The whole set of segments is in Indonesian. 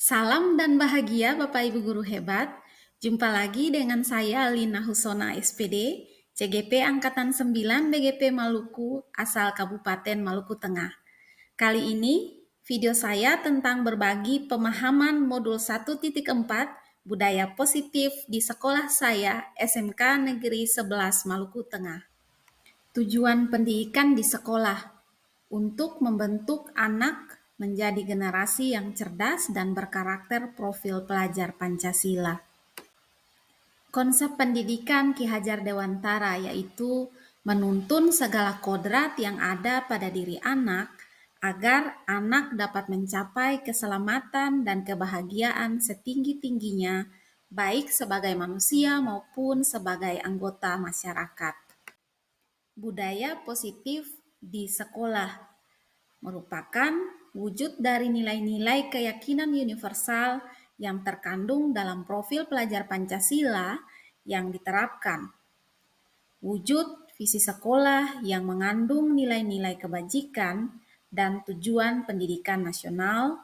Salam dan bahagia Bapak Ibu Guru hebat. Jumpa lagi dengan saya Lina Husona SPD, CGP Angkatan 9 BGP Maluku, asal Kabupaten Maluku Tengah. Kali ini video saya tentang berbagi pemahaman modul 1.4 Budaya Positif di sekolah saya SMK Negeri 11 Maluku Tengah. Tujuan pendidikan di sekolah untuk membentuk anak menjadi generasi yang cerdas dan berkarakter profil pelajar Pancasila. Konsep pendidikan Ki Hajar Dewantara yaitu menuntun segala kodrat yang ada pada diri anak agar anak dapat mencapai keselamatan dan kebahagiaan setinggi-tingginya, baik sebagai manusia maupun sebagai anggota masyarakat. Budaya positif di sekolah merupakan wujud dari nilai-nilai keyakinan universal yang terkandung dalam profil pelajar Pancasila yang diterapkan. Wujud visi sekolah yang mengandung nilai-nilai kebajikan dan tujuan pendidikan nasional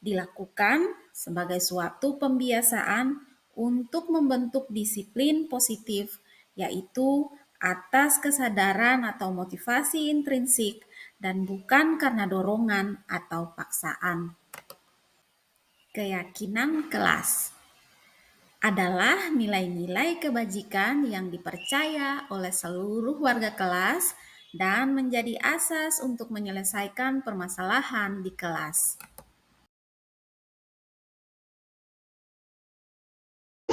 dilakukan sebagai suatu pembiasaan untuk membentuk disiplin positif, yaitu atas kesadaran atau motivasi intrinsik dan bukan karena dorongan atau paksaan. Keyakinan kelas adalah nilai-nilai kebajikan yang dipercaya oleh seluruh warga kelas dan menjadi asas untuk menyelesaikan permasalahan di kelas.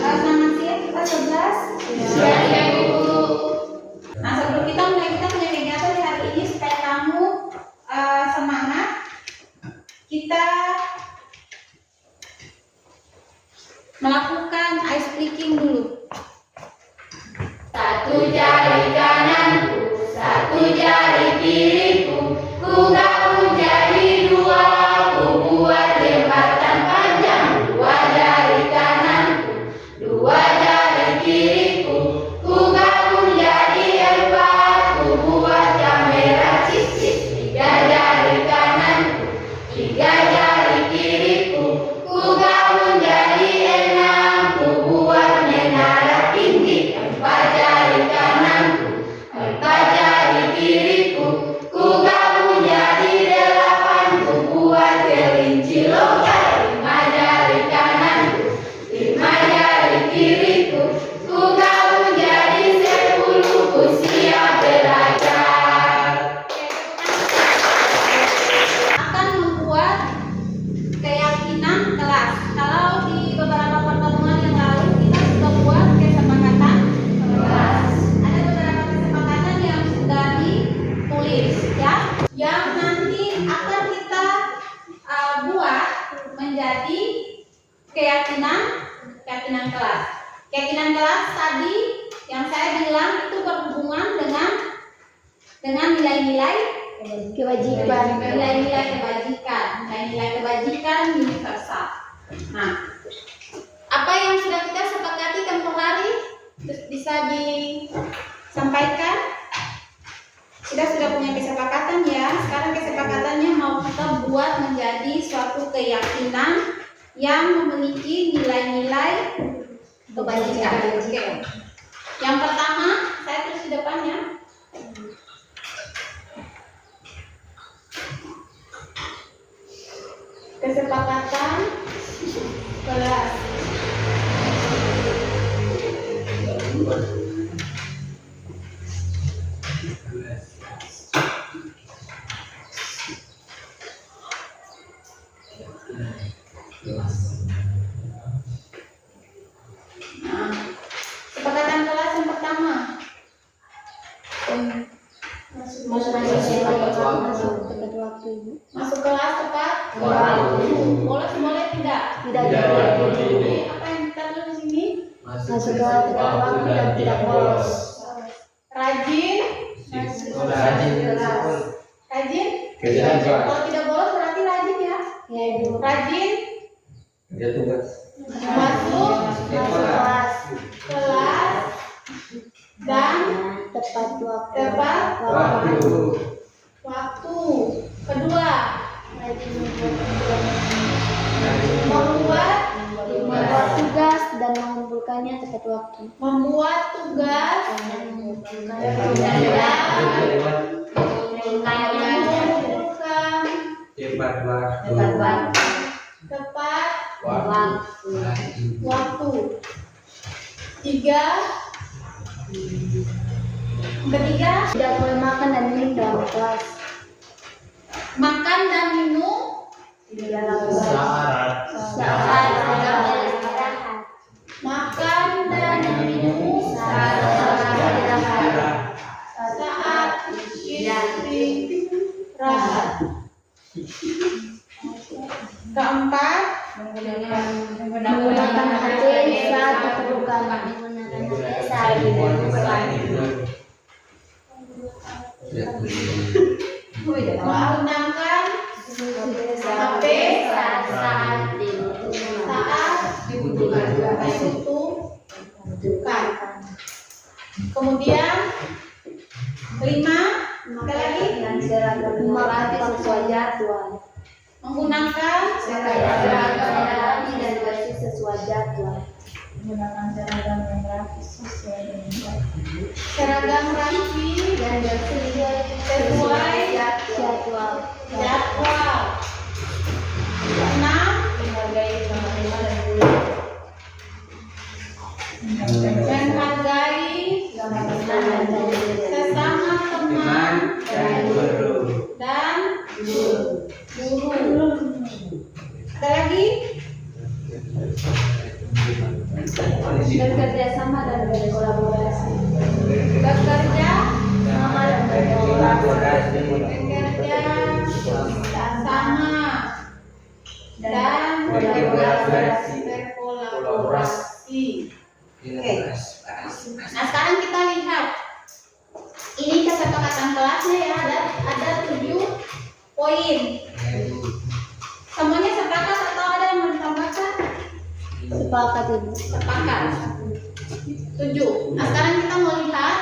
Selamat siang kita 11. Ya, Ibu. Nah, sebelum kita punya kegiatan di hari ini supaya kamu semangat, kita melakukan ice breaking dulu. Satu jari kananku, satu jari kiriku, ku gabung jadi dua, ku buat jembatan panjang. Dua jari kananku, dua jari kiriku, ku gabung jadi empat, ku buat kamera cicit. Tiga jari kananku, tiga jari kiriku, ku gabung jadi enam, ku buat menara tinggi. Empat jari kananku, empat jari kiriku, ku gabung jadi delapan, ku buat kelinci logam. Lima jari kananku, lima jari kiriku, ku gabung jadi 10, ku siap belajar. Akan membuat keyakinan kelas. Kalau di beberapa pertemuan yang lalu kita sudah buat kesepakatan kelas. Ada beberapa kesepakatan yang sudah ditulis ya, yang nanti akan kita buat menjadi keyakinan kelas. Keyakinan kelas tadi yang saya bilang itu berhubungan dengan nilai-nilai kebajikan, nilai-nilai kebajikan universal. Nah, apa yang sudah kita sepakati tempoh hari bisa disampaikan? Sudah punya kesepakatan ya. Sekarang kesepakatannya mau kita buat menjadi suatu keyakinan yang memiliki nilai-nilai kebajikan. Oke. Yang pertama, saya tulis di depannya. Kesepakatan kelas. Nah, kesepakatan kelas yang pertama. Masuk kelas tepat waktu. Boleh tidak? Tidak. Apa yang kita tulis di sini? Masuk kelas tepat waktu dan tidak bolos. Rajin. Rajin. Kalau tidak bolos berarti rajin ya. Ya, Ibu. Rajin. Masuk kelas dan Tepat waktu. waktu. Kedua, Rajin membuat melakukannya tepat waktu. Membuat tugas dan mengumpulkan tepat waktu. 3. Ketiga, Tidak boleh makan dan minum dalam kelas. makan dan minum Saat Saat istirahat. makan dan minum saat istirahat. Keempat, Menggunakan HP saat diperlukan. menggunakan HP saat saat dibutuhkan. Kemudian 5, ada lagi Memakai sesuai jadwal. menggunakan Dan versi sesuai jadwal. seragam rapi Dan versi sesuai jadwal. jadwal. 6, menghargai sesama teman dan guru. Ada lagi? Bekerja sama dan berkolaborasi. Bekerja Sama dan berkolaborasi. sama dan berkolaborasi. Oke. Nah, sekarang kita lihat. Ini kesepakatan kelasnya ya, ada 7 poin. Semuanya sepakat atau ada yang mau ditambahkan? Sepakat, Ibu. Sepakat. 7. Nah, sekarang kita mau lihat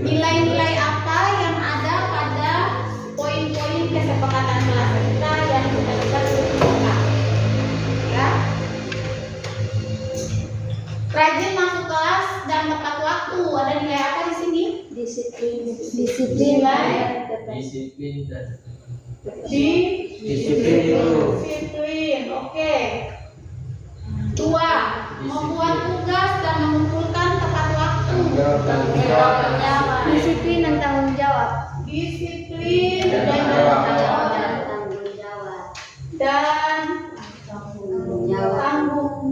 nilai-nilai apa yang ada pada poin-poin kesepakatan kelas kita yang sudah kita sebutkan. Ya. Rajin masuk kelas dan tepat waktu. Ada nilai apa di sini? Disiplin. Nilai Disiplin dan disiplin. Oke. 2. Membuat tugas dan mengumpulkan tepat waktu. Disiplin dan tanggung jawab. Disiplin dan tanggung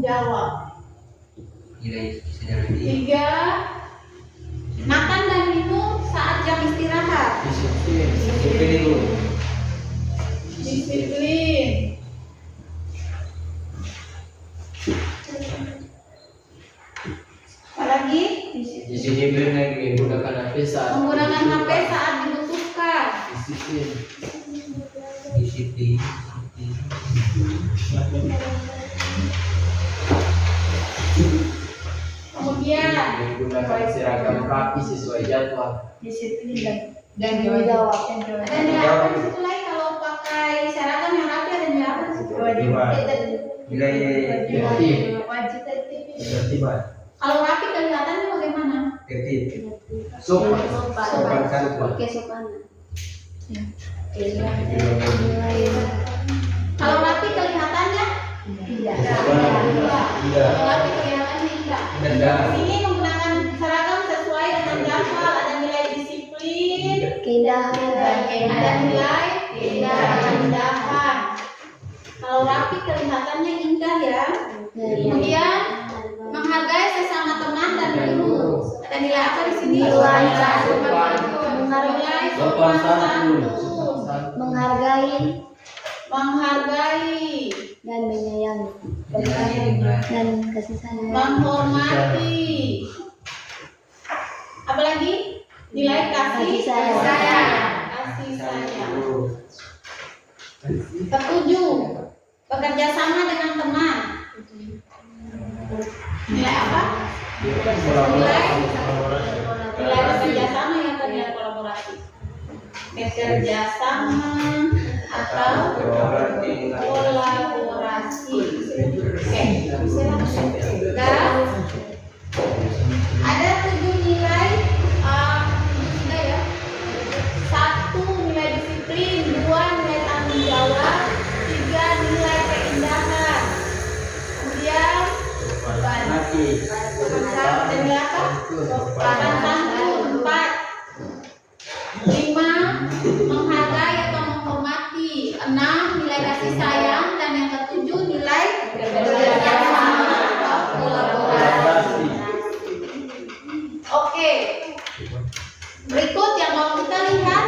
jawab. 3. Makan dan minum saat jam istirahat. Disiplin. Apalagi? disiplin lagi menggunakan HP saat Menggunakan HP saat dibutuhkan. disiplin. Kemudian Menggunakan seragam rapi sesuai jadwal. disiplin Dan tanggung jawab. ada nilai apa di situ lagi kalau pakai seragam yang rapi ada nilai apa di situ? Nilai tertiban. Kalau rapi kelihatannya bagaimana? Sopan. Oke, sopan. Kalau rapi kelihatannya? Tidak. Kalau rapi kelihatannya enggak. Ini menggunakan seragam sesuai dengan jadwal, ada nilai disiplin, Keindahan. ada nilai keindahan. Kalau rapi kelihatannya indah ya. Kemudian menghargai sesama teman dan guru. Ada nilai apa di sini? Nilai Nilai Sopan santun. menghargai Dan menyayangi. Dan kasih sayang. menghormati. Apalagi nilai kasih Kasih sayang. kasih sayang. 7. Bekerja sama dengan teman. Nilai apa? Nilai bekerja sama yang tadi ada kolaborasi. Bekerja sama atau kolaborasi. Oke. lagi. Dan berapa? Sopan santun. 4. 5. Menghargai atau menghormati. 6. Nilai kasih sayang. Dan yang ke-7 nilai kerjasama atau kolaborasi. Oke. Berikut yang mau kita lihat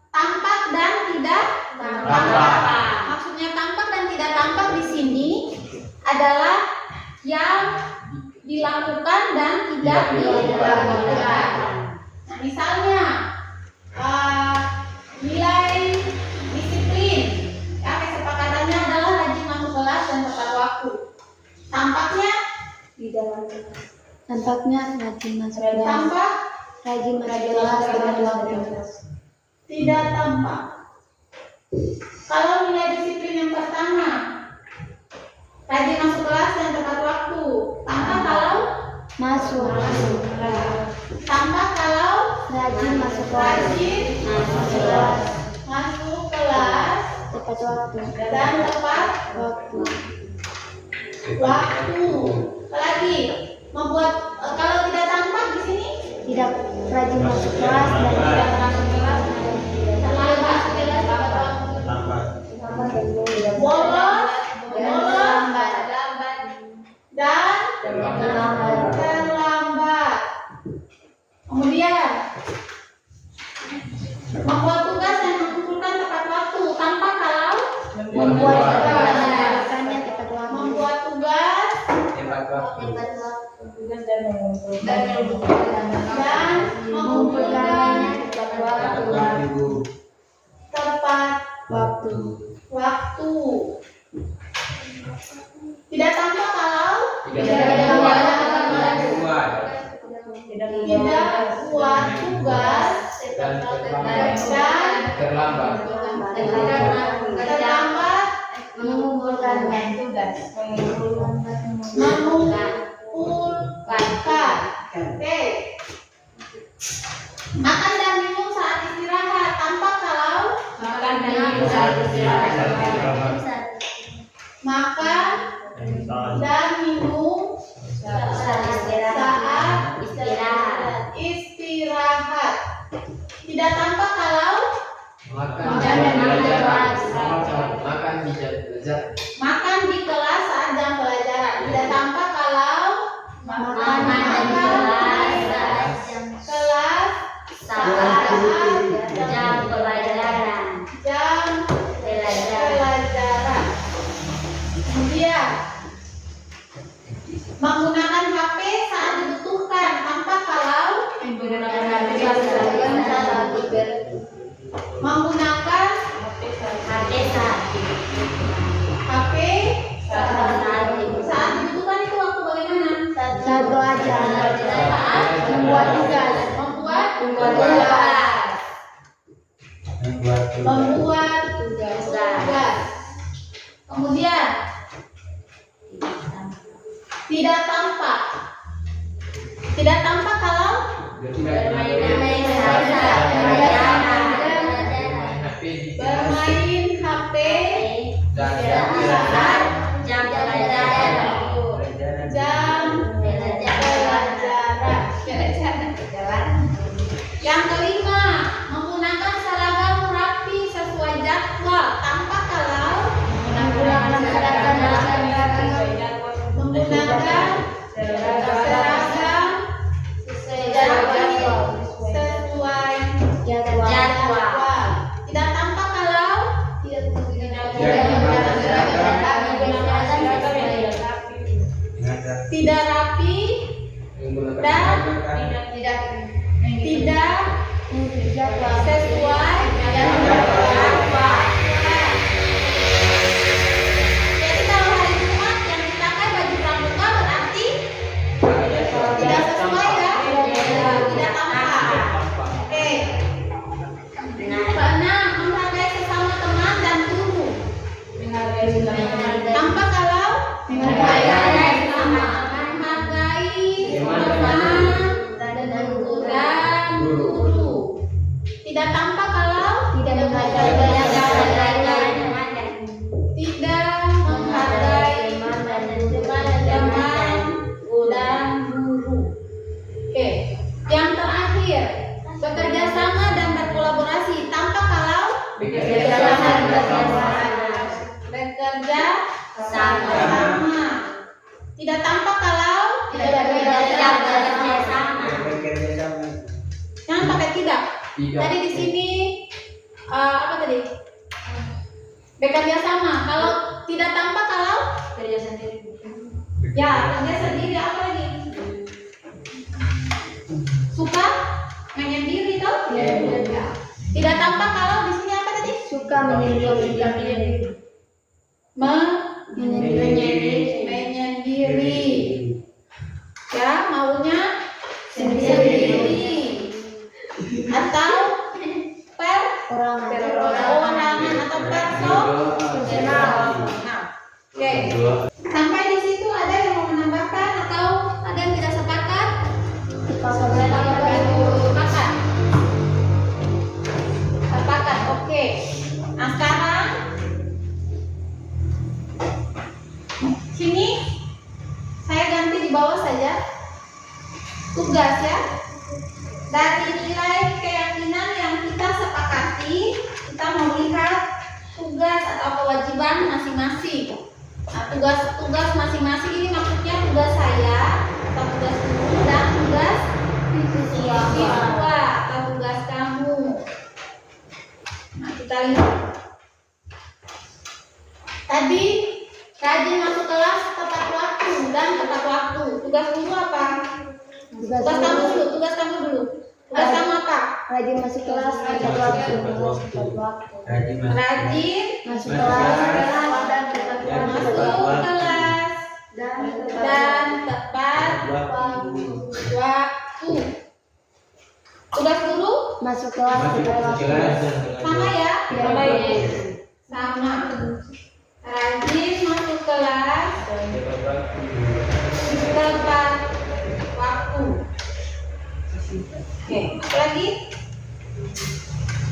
tampak dan tidak tampak. Maksudnya tampak dan tidak tampak di sini adalah yang dilakukan dan tidak dilakukan. Nah, misalnya nilai disiplin, ya kesepakatannya adalah rajin masuk kelas dan tepat waktu. Tampaknya Di dalam kelas. Tampaknya rajin masuk kelas. tampak Rajin masuk kelas tepat waktu. tidak tampak. Kalau nilai disiplin yang pertama, rajin masuk kelas dan tepat waktu. Tampak kalau Masuk. tampak kalau Rajin masuk kelas. rajin masuk kelas Tepat waktu. dan tepat Waktu. waktu. Apalagi membuat kalau tidak tampak di sini Tidak rajin masuk kelas dan tidak masuk kelas. terlambat masuk kelas tepat waktu. Bolos dan terlambat. Kemudian membuat tugas dan mengumpulkan tepat waktu. Tampak kalau Membuat melakukannya tepat waktu. membuat tugas Tepat waktu. dan mengumpulkannya tepat waktu. tepat Waktu. waktu. Tidak tampak kalau Tidak tidak buat tugas dan dan terlambat. terlambat Mengumpulkannya. mengumpulkan. Oke. Makan dan minum saat istirahat. Tampak kalau makan dan minum saat istirahat. Tidak tampak kalau Makan bisa belajar. makan di kelas saat jam pelajaran. Tidak tampak kalau Makan di kelas saat jam pelajaran. Kemudian menggunakan HP saat dibutuhkan. Tampak kalau menggunakan HP saat dibutuhkan itu waktu bagaimana? Saat belajar. Saat Membuat tugas. membuat tugas. Kemudian tidak tampak kalau bermain HP saat jam pelajaran. Yang kelima, menggunakan seragam rapi sesuai jadwal. Tampak kalau menggunakan seragam sesuai jadwal. Tidak tampak kalau tidak rapi dan tidak sesuai jadwal. Jadi kalau hari Jumat yang dipakai baju pramuka berarti tidak sesuai ya, tidak tampak. Oke. Keenam, menghargai sesama teman dan guru. Tampak kalau menghargai teman dan guru. Tidak tampak kalau tidak menghargai teman dan guru. Tadi di sini apa tadi? Bekerja sama. Kalau tidak tampak, kalau Kerja sendiri. ya kerja sendiri, apa lagi? Suka menyendiri toh? Iya. Tidak tampak, kalau di sini apa tadi? Suka menyendiri. Menyendiri. Ya, maunya sendiri. Atau perorangan atau personal. Oke. Sampai di situ ada yang mau menambahkan atau ada yang tidak sepakat? Sepakat. Sepakat. Oke. Nah, sekarang sini saya ganti di bawah saja. Tugas ya. Dari nilai keyakinan yang kita sepakati, kita mau lihat tugas atau kewajiban masing-masing. Nah, tugas masing-masing ini maksudnya tugas saya atau tugas guru dan tugas siswa atau tugas kamu. Nah, kita lihat. Tadi rajin masuk kelas tepat waktu dan tepat waktu. Tugas guru apa? Tugas kamu dulu. Tugas kamu apa? Rajin masuk kelas tepat waktu. Rajin Masuk kelas dan tepat masuk kelas dan tepat waktu. Tugas guru Masuk kelas tepat waktu. sama ya? Sama. Sama. Rajin masuk kelas tepat waktu. Oke, apa lagi?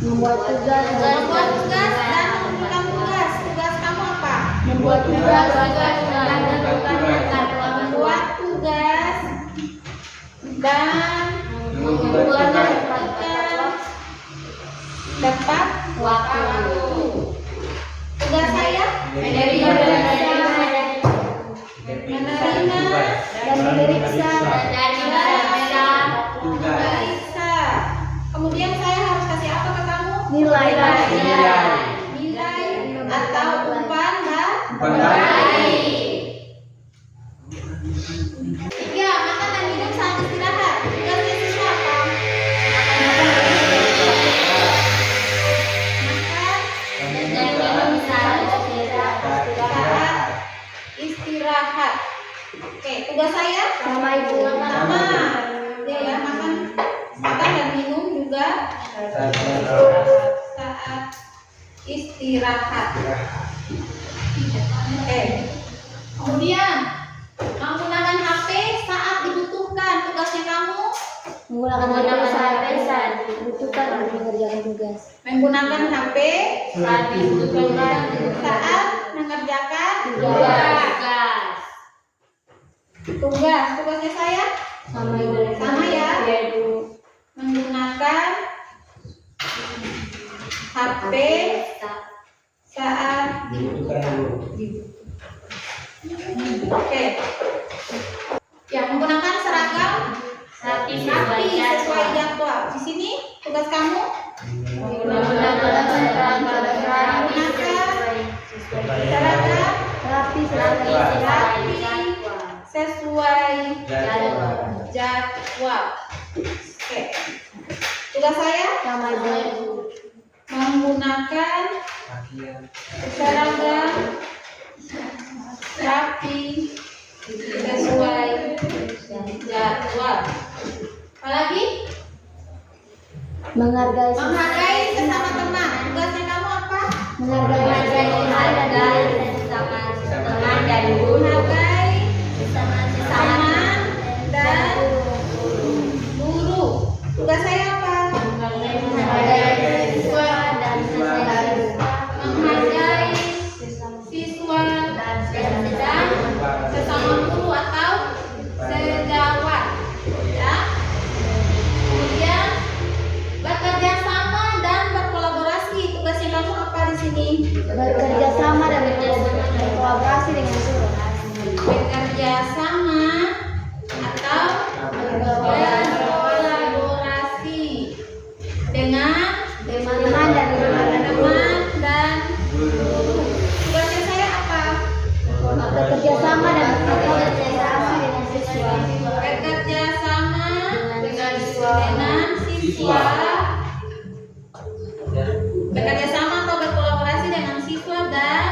Membuat tugas Dan menentukan tugas. Tugas kamu apa? membuat tugas Membuat tugas dan menentukan tepat waktu. Tugas saya menerima dan memeriksa memeriksa. Kemudian saya harus kasih apa ke kamu? nilai. Nilai atau umpan Tiga, makan dan minum saat istirahat. Tugasnya siswa apa? Makan saat istirahat. Oke, tugas saya Sama ibu. sama. Ya, makan dan minum juga saat istirahat. Oke. Kemudian menggunakan HP saat dibutuhkan. Tugasnya kamu Menggunakan HP saat dibutuhkan untuk mengerjakan tugas. menggunakan HP saat mengerjakan tugas. Tugasnya saya Sama ibu. sama ya. Menggunakan HP saat Oke. Ya, menggunakan seragam rapi sesuai jadwal. Di sini tugas kamu menggunakan seragam Rapi sesuai jadwal. Oke. Tugas saya sama ibu. menggunakan seragam rapi sesuai jadwal. Apalagi menghargai sesama teman. Tugasnya kamu apa? Menghargai Menghargai teman dan guru. Tugas saya apa? Menghargai siswa dan sesama guru atau sejawat. Ya. Kemudian bekerja sama dan berkolaborasi. Tugasnya kamu apa di sini? siswa bekerja sama atau berkolaborasi dengan siswa dan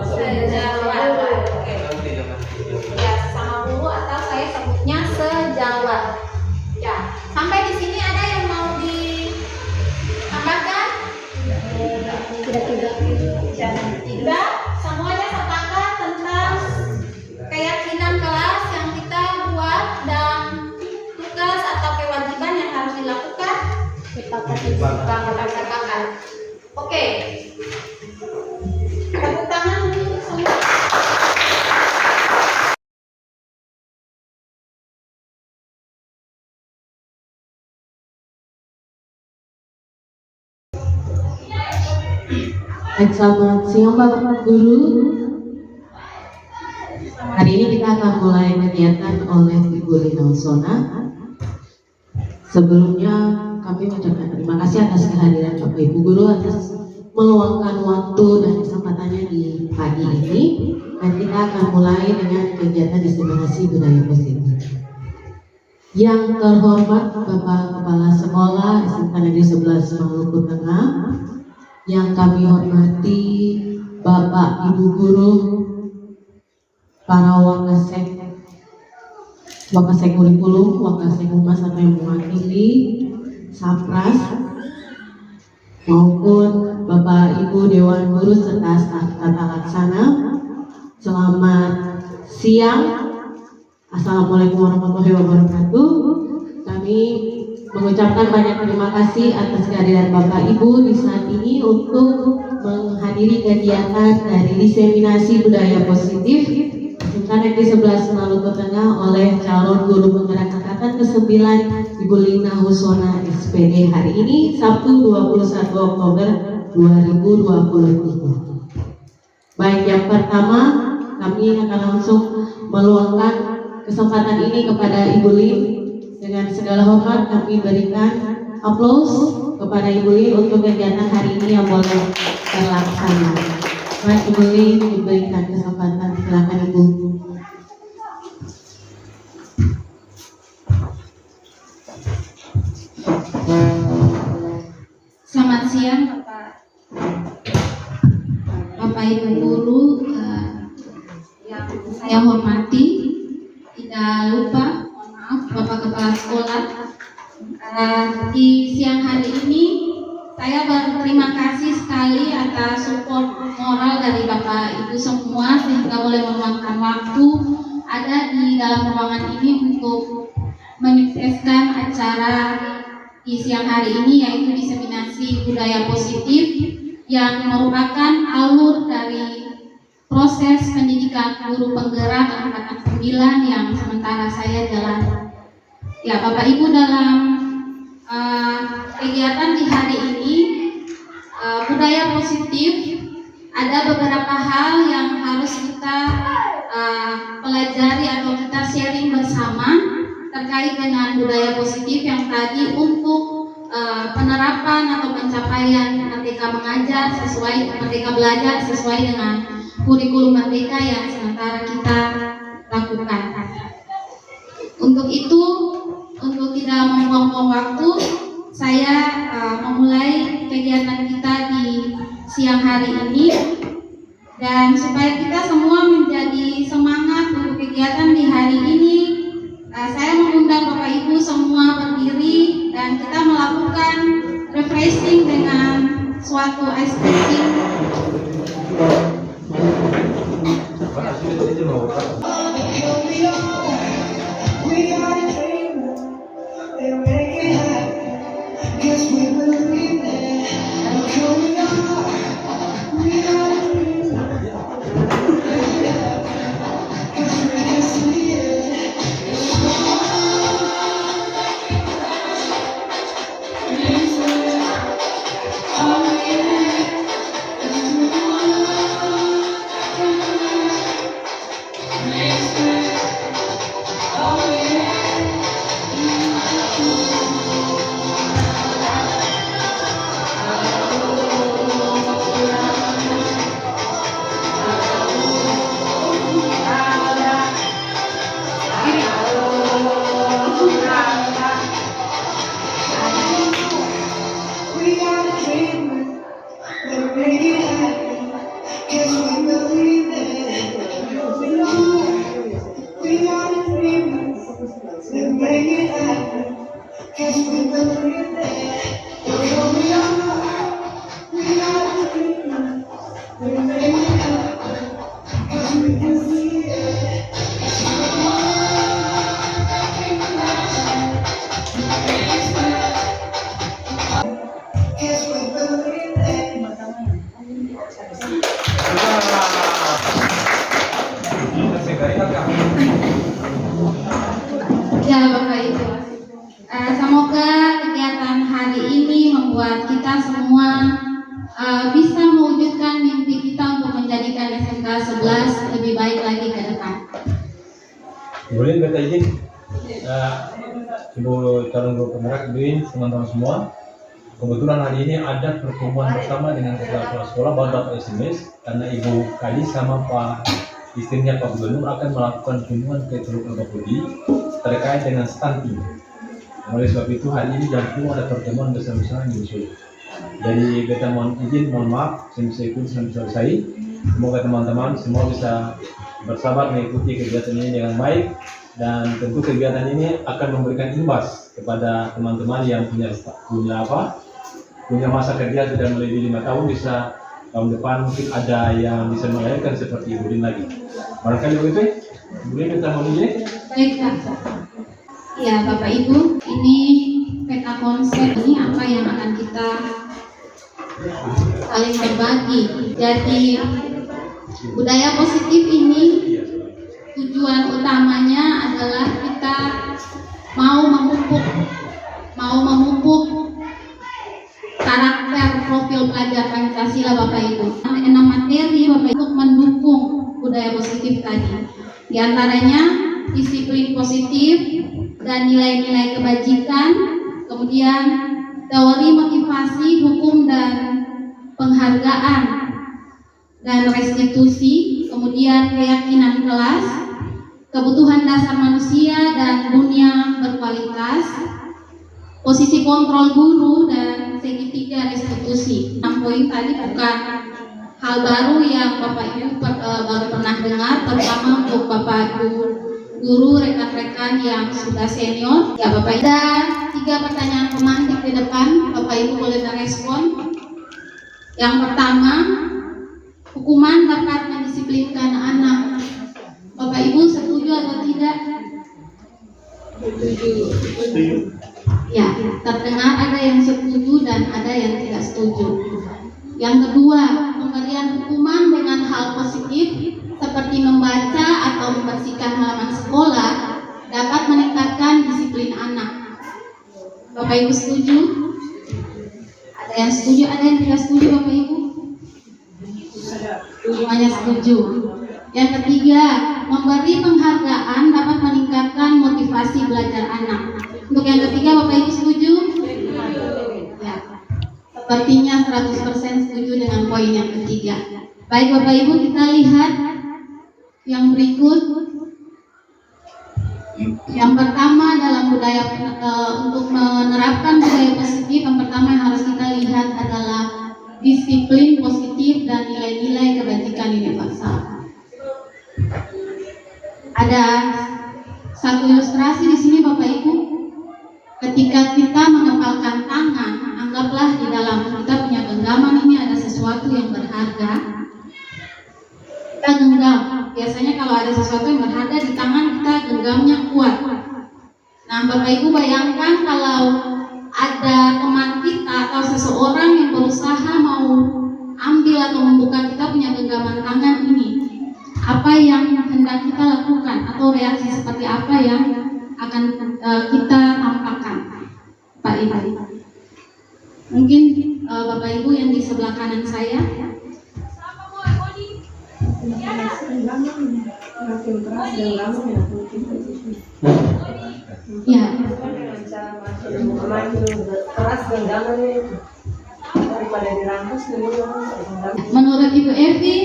sejawat. Oke. Ya, sama guru atau saya sebutnya sejawat. Ya, sampai di sini ada yang mau ditambahkan? Tidak. Semuanya sepakat tentang keyakinan kelas yang kita buat dan tugas atau kewajiban yang harus dilakukan. Sepakat. Oke. Tepuk tangan dulu semua. Selamat siang Bapak Guru. Hari ini kita akan mulai kegiatan oleh Ibu Lina Husona. Sebelumnya kami mengucapkan terima kasih atas kehadiran Bapak Ibu Guru atas meluangkan waktu dan kesempatannya di pagi ini. Dan kita akan mulai dengan kegiatan diseminasi budaya positif. Yang terhormat Bapak Kepala Sekolah SMK Negeri 11 Maluku Tengah, yang kami hormati Bapak Ibu Guru, para Wakasek Kurikulum, Wakasek Humas atau yang mewakili Sapras, maupun Bapak Ibu Dewan Guru serta staf tata laksana. Selamat siang. Assalamualaikum warahmatullahi wabarakatuh. Kami mengucapkan banyak terima kasih atas kehadiran Bapak Ibu di saat ini untuk menghadiri kegiatan dari diseminasi budaya positif SMK Negeri 11 Maluku Tengah oleh calon guru penggerak angkatan ke-9 Ibu Lina Husona SPD hari ini Sabtu 21 Oktober 2023. Baik, yang pertama kami akan langsung meluangkan kesempatan ini kepada Ibu Lin. Dengan segala hormat kami berikan aplaus kepada Ibu Lin untuk kegiatan hari ini yang boleh terlaksana. Baik, Ibu Lin diberikan kesempatan, silakan Ibu. Selamat siang Bapak Ibu Guru yang saya hormati. Tidak lupa, mohon maaf Bapak Kepala Sekolah. Di siang hari ini saya berterima kasih sekali atas support moral dari Bapak Ibu semua sehingga boleh meluangkan waktu ada di dalam ruangan ini untuk menyukseskan acara di siang hari ini, yaitu diseminasi budaya positif yang merupakan alur dari proses pendidikan guru penggerak angkatan 9 yang sementara saya jalani. Ya, Bapak Ibu, dalam kegiatan di hari ini budaya positif ada beberapa hal yang harus kita pelajari atau kita sharing bersama terkait dengan budaya positif yang tadi untuk penerapan atau pencapaian Merdeka Mengajar Merdeka Belajar sesuai dengan kurikulum Merdeka yang sementara kita lakukan. Untuk itu, untuk tidak membuang-buang waktu, saya memulai kegiatan kita di siang hari ini, dan supaya kita semua menjadi semangat untuk kegiatan di hari ini, saya mengundang Bapak Ibu semua berdiri dan kita melakukan refreshing dengan suatu ice cream. Ya Bapak Ibu, semoga kegiatan hari ini membuat kita semua bisa mewujudkan mimpi kita untuk menjadikan SMK 11 lebih baik lagi ke depan. Boleh minta izin, Ibu calon guru penggerak, Ibu, teman-teman semua. Kebetulan hari ini ada pertemuan bersama dengan kepala sekolah Bapak SMS karena Ibu Kali sama Pak istrinya Pak Gubernur akan melakukan kunjungan ke Teluk Bapudi terkait dengan stunting. Oleh sebab itu hari ini jam 10 ada pertemuan besar-besaran di Solo. Jadi kita mohon izin, mohon maaf, itu sampai selesai. Semoga teman-teman semua bisa bersabar mengikuti kegiatan ini dengan baik, dan tentu kegiatan ini akan memberikan imbas kepada teman-teman yang punya masa kerja sudah melebihi 5 tahun, bisa tahun depan mungkin ada yang bisa melahirkan seperti Ibu Din lagi. Barangkali begitu, Ibu Din kita mau izin. Baik Pak. Ya Bapak Ibu, ini peta konsep ini apa yang akan kita saling berbagi. Jadi budaya positif ini tujuan utamanya adalah kita mau memupuk karakter profil pelajar Pancasila Bapak Ibu. 6 materi Bapak Ibu untuk mendukung budaya positif tadi. Di antaranya disiplin positif dan nilai-nilai kebajikan, kemudian teori motivasi, hukum dan penghargaan dan restitusi, kemudian keyakinan kelas, kebutuhan dasar manusia dan dunia berkualitas, posisi kontrol guru, dan segitiga restitusi. 6 poin tadi bukan hal baru yang Bapak Ibu baru pernah dengar, terutama untuk Bapak Ibu guru, rekan-rekan yang sudah senior. Ya Bapak Ibu, ada 3 pertanyaan pemantik di depan, Bapak Ibu boleh merespon. Yang pertama, hukuman dapat mendisiplinkan anak. Bapak Ibu setuju atau tidak? Setuju. Ya, terdengar ada yang setuju dan ada yang tidak setuju. Yang kedua, pemberian hukuman dengan hal positif seperti membaca atau membersihkan halaman sekolah dapat meningkatkan disiplin anak. Bapak Ibu setuju? Ada yang setuju, ada yang tidak setuju Bapak Ibu? Semuanya setuju. Yang ketiga, memberi penghargaan dapat meningkatkan motivasi belajar anak. Untuk yang ketiga Bapak Ibu setuju? Ya. Sepertinya 100% setuju dengan poin yang ketiga. Baik Bapak Ibu, kita lihat yang berikut. Yang pertama dalam budaya untuk menerapkan budaya positif, yang pertama yang harus kita lihat adalah disiplin positif dan nilai-nilai kebajikan universal. Ada satu ilustrasi di sini Bapak Ibu. Ketika kita mengepalkan tangan, anggaplah di dalam kita punya genggaman ini ada sesuatu yang berharga. Kita genggam. Biasanya kalau ada sesuatu yang berharga di tangan kita genggamnya kuat. Nah Bapak Ibu bayangkan kalau ada teman kita atau seseorang yang berusaha mau ambil atau membuka kita punya genggaman tangan ini, apa yang hendak kita lakukan atau reaksi seperti apa yang akan kita tampakkan Pak Ibu. Mungkin Bapak Ibu yang di sebelah kanan saya. Ya. Menurut Ibu Evi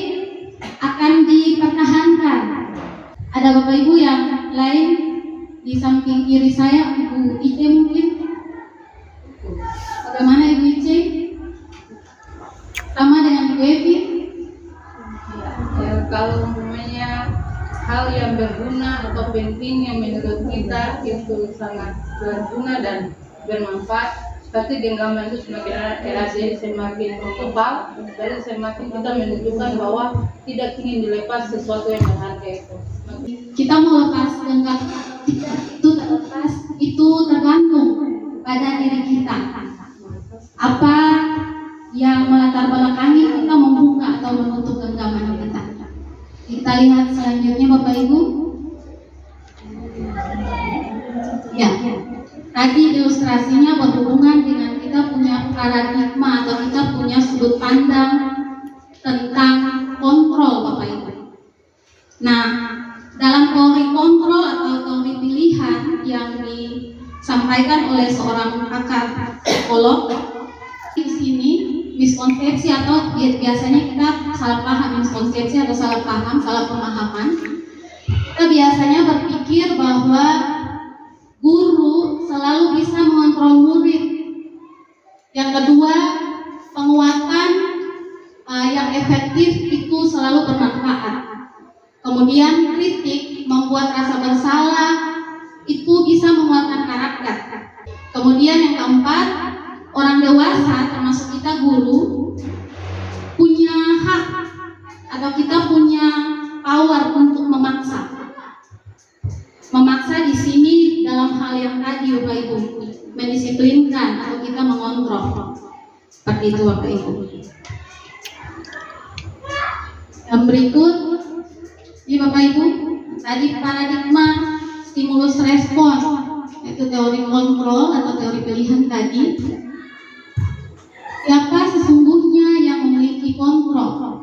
akan dipertahankan. Ada Bapak Ibu yang lain di samping kiri saya, Ibu Ice mungkin. Bagaimana Ibu Ice? Sama dengan Ibu Evi? kalau umpamanya hal yang berguna atau penting yang menurut kita itu sangat berguna dan bermanfaat, pasti genggaman itu semakin erat, jadi semakin kebal, jadi semakin kita menunjukkan bahwa tidak ingin dilepas sesuatu yang berharga itu. Kita mau lepas genggam itu terlepas, itu tergantung pada diri kita. Apa yang melatar belakangi kita membuka atau menutup genggaman kita. Kita lihat selanjutnya Bapak Ibu. Ya, tadi ilustrasinya berhubungan dengan kita punya paradigma atau kita punya sudut pandang tentang kontrol Bapak Ibu. Nah, dalam teori kontrol atau teori pilihan yang disampaikan oleh seorang pakar psikolog, di sini miskonsepsi atau biasanya kita salah paham, miskonsepsi atau salah paham, salah pemahaman. Kita biasanya berpikir bahwa guru selalu bisa mengontrol murid. Yang kedua, penguatan yang efektif itu selalu bermanfaat. Kemudian kritik, membuat rasa bersalah itu bisa menguatkan karakter. Kemudian yang keempat, orang dewasa termasuk kita guru punya hak atau kita punya power untuk memaksa. Memaksa di sini dalam hal yang tadi Bapak Ibu, mendisiplinkan atau kita mengontrol. Seperti itu Bapak Ibu. Yang berikut, ini Bapak Ibu, tadi paradigma stimulus respon, yaitu teori kontrol atau teori pilihan tadi. Siapa sesungguhnya yang memiliki kontrol?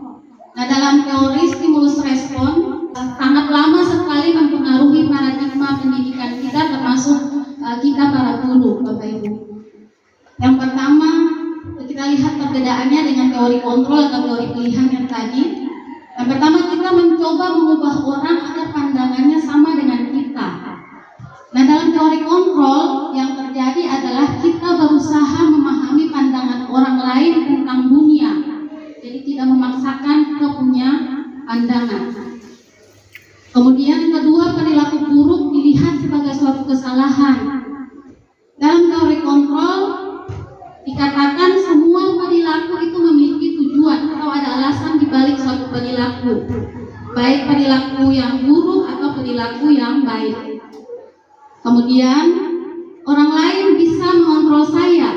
Nah, dalam teori stimulus respon sangat lama sekali mempengaruhi paradigma pendidikan kita, termasuk kita para guru, Bapak Ibu. Yang pertama, kita lihat perbedaannya dengan teori kontrol atau teori pilihan yang tadi. Yang pertama, kita mencoba mengubah orang agar pandangannya sama dengan kita. Nah, dalam teori kontrol yang terjadi adalah kita berusaha memahami pandangan orang lain tentang dunia. Jadi tidak memaksakan ke punya pandangan. Kemudian yang kedua, perilaku buruk dilihat sebagai suatu kesalahan. Dalam teori kontrol dikatakan semua perilaku itu memiliki tujuan atau ada alasan di balik suatu perilaku, baik perilaku yang buruk atau perilaku yang baik. Kemudian orang lain bisa mengontrol saya.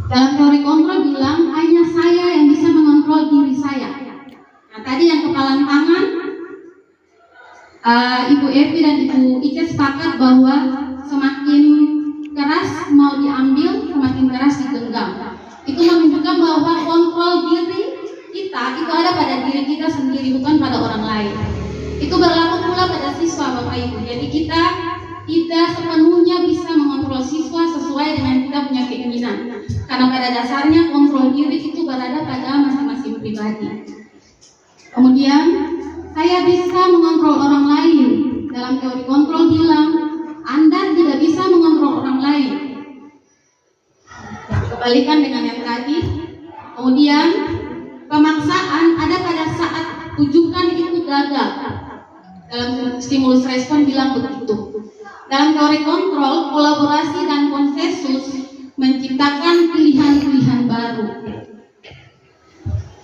Dalam teori kontrol bilang hanya saya yang bisa mengontrol diri saya. Nah, tadi yang kepalang tangan, Ibu Evi dan Ibu Ica sepakat bahwa semakin keras mau diambil, semakin keras digenggam. Itu menunjukkan bahwa kontrol diri kita itu ada pada diri kita sendiri, bukan pada orang lain. Itu berlaku pula pada siswa Bapak Ibu. Jadi kita tidak sepenuhnya bisa mengontrol siswa sesuai dengan kita punya keinginan. Karena pada dasarnya kontrol diri itu berada pada masing-masing pribadi. Kemudian saya bisa mengontrol orang lain. Dalam teori kontrol bilang Anda tidak bisa mengontrol orang lain. Kebalikan dengan yang tadi. Kemudian pemaksaan ada pada saat tujukan itu gagal. Dalam stimulus respon bilang begitu. Dalam teori kontrol, kolaborasi dan konsensus menciptakan pilihan-pilihan baru.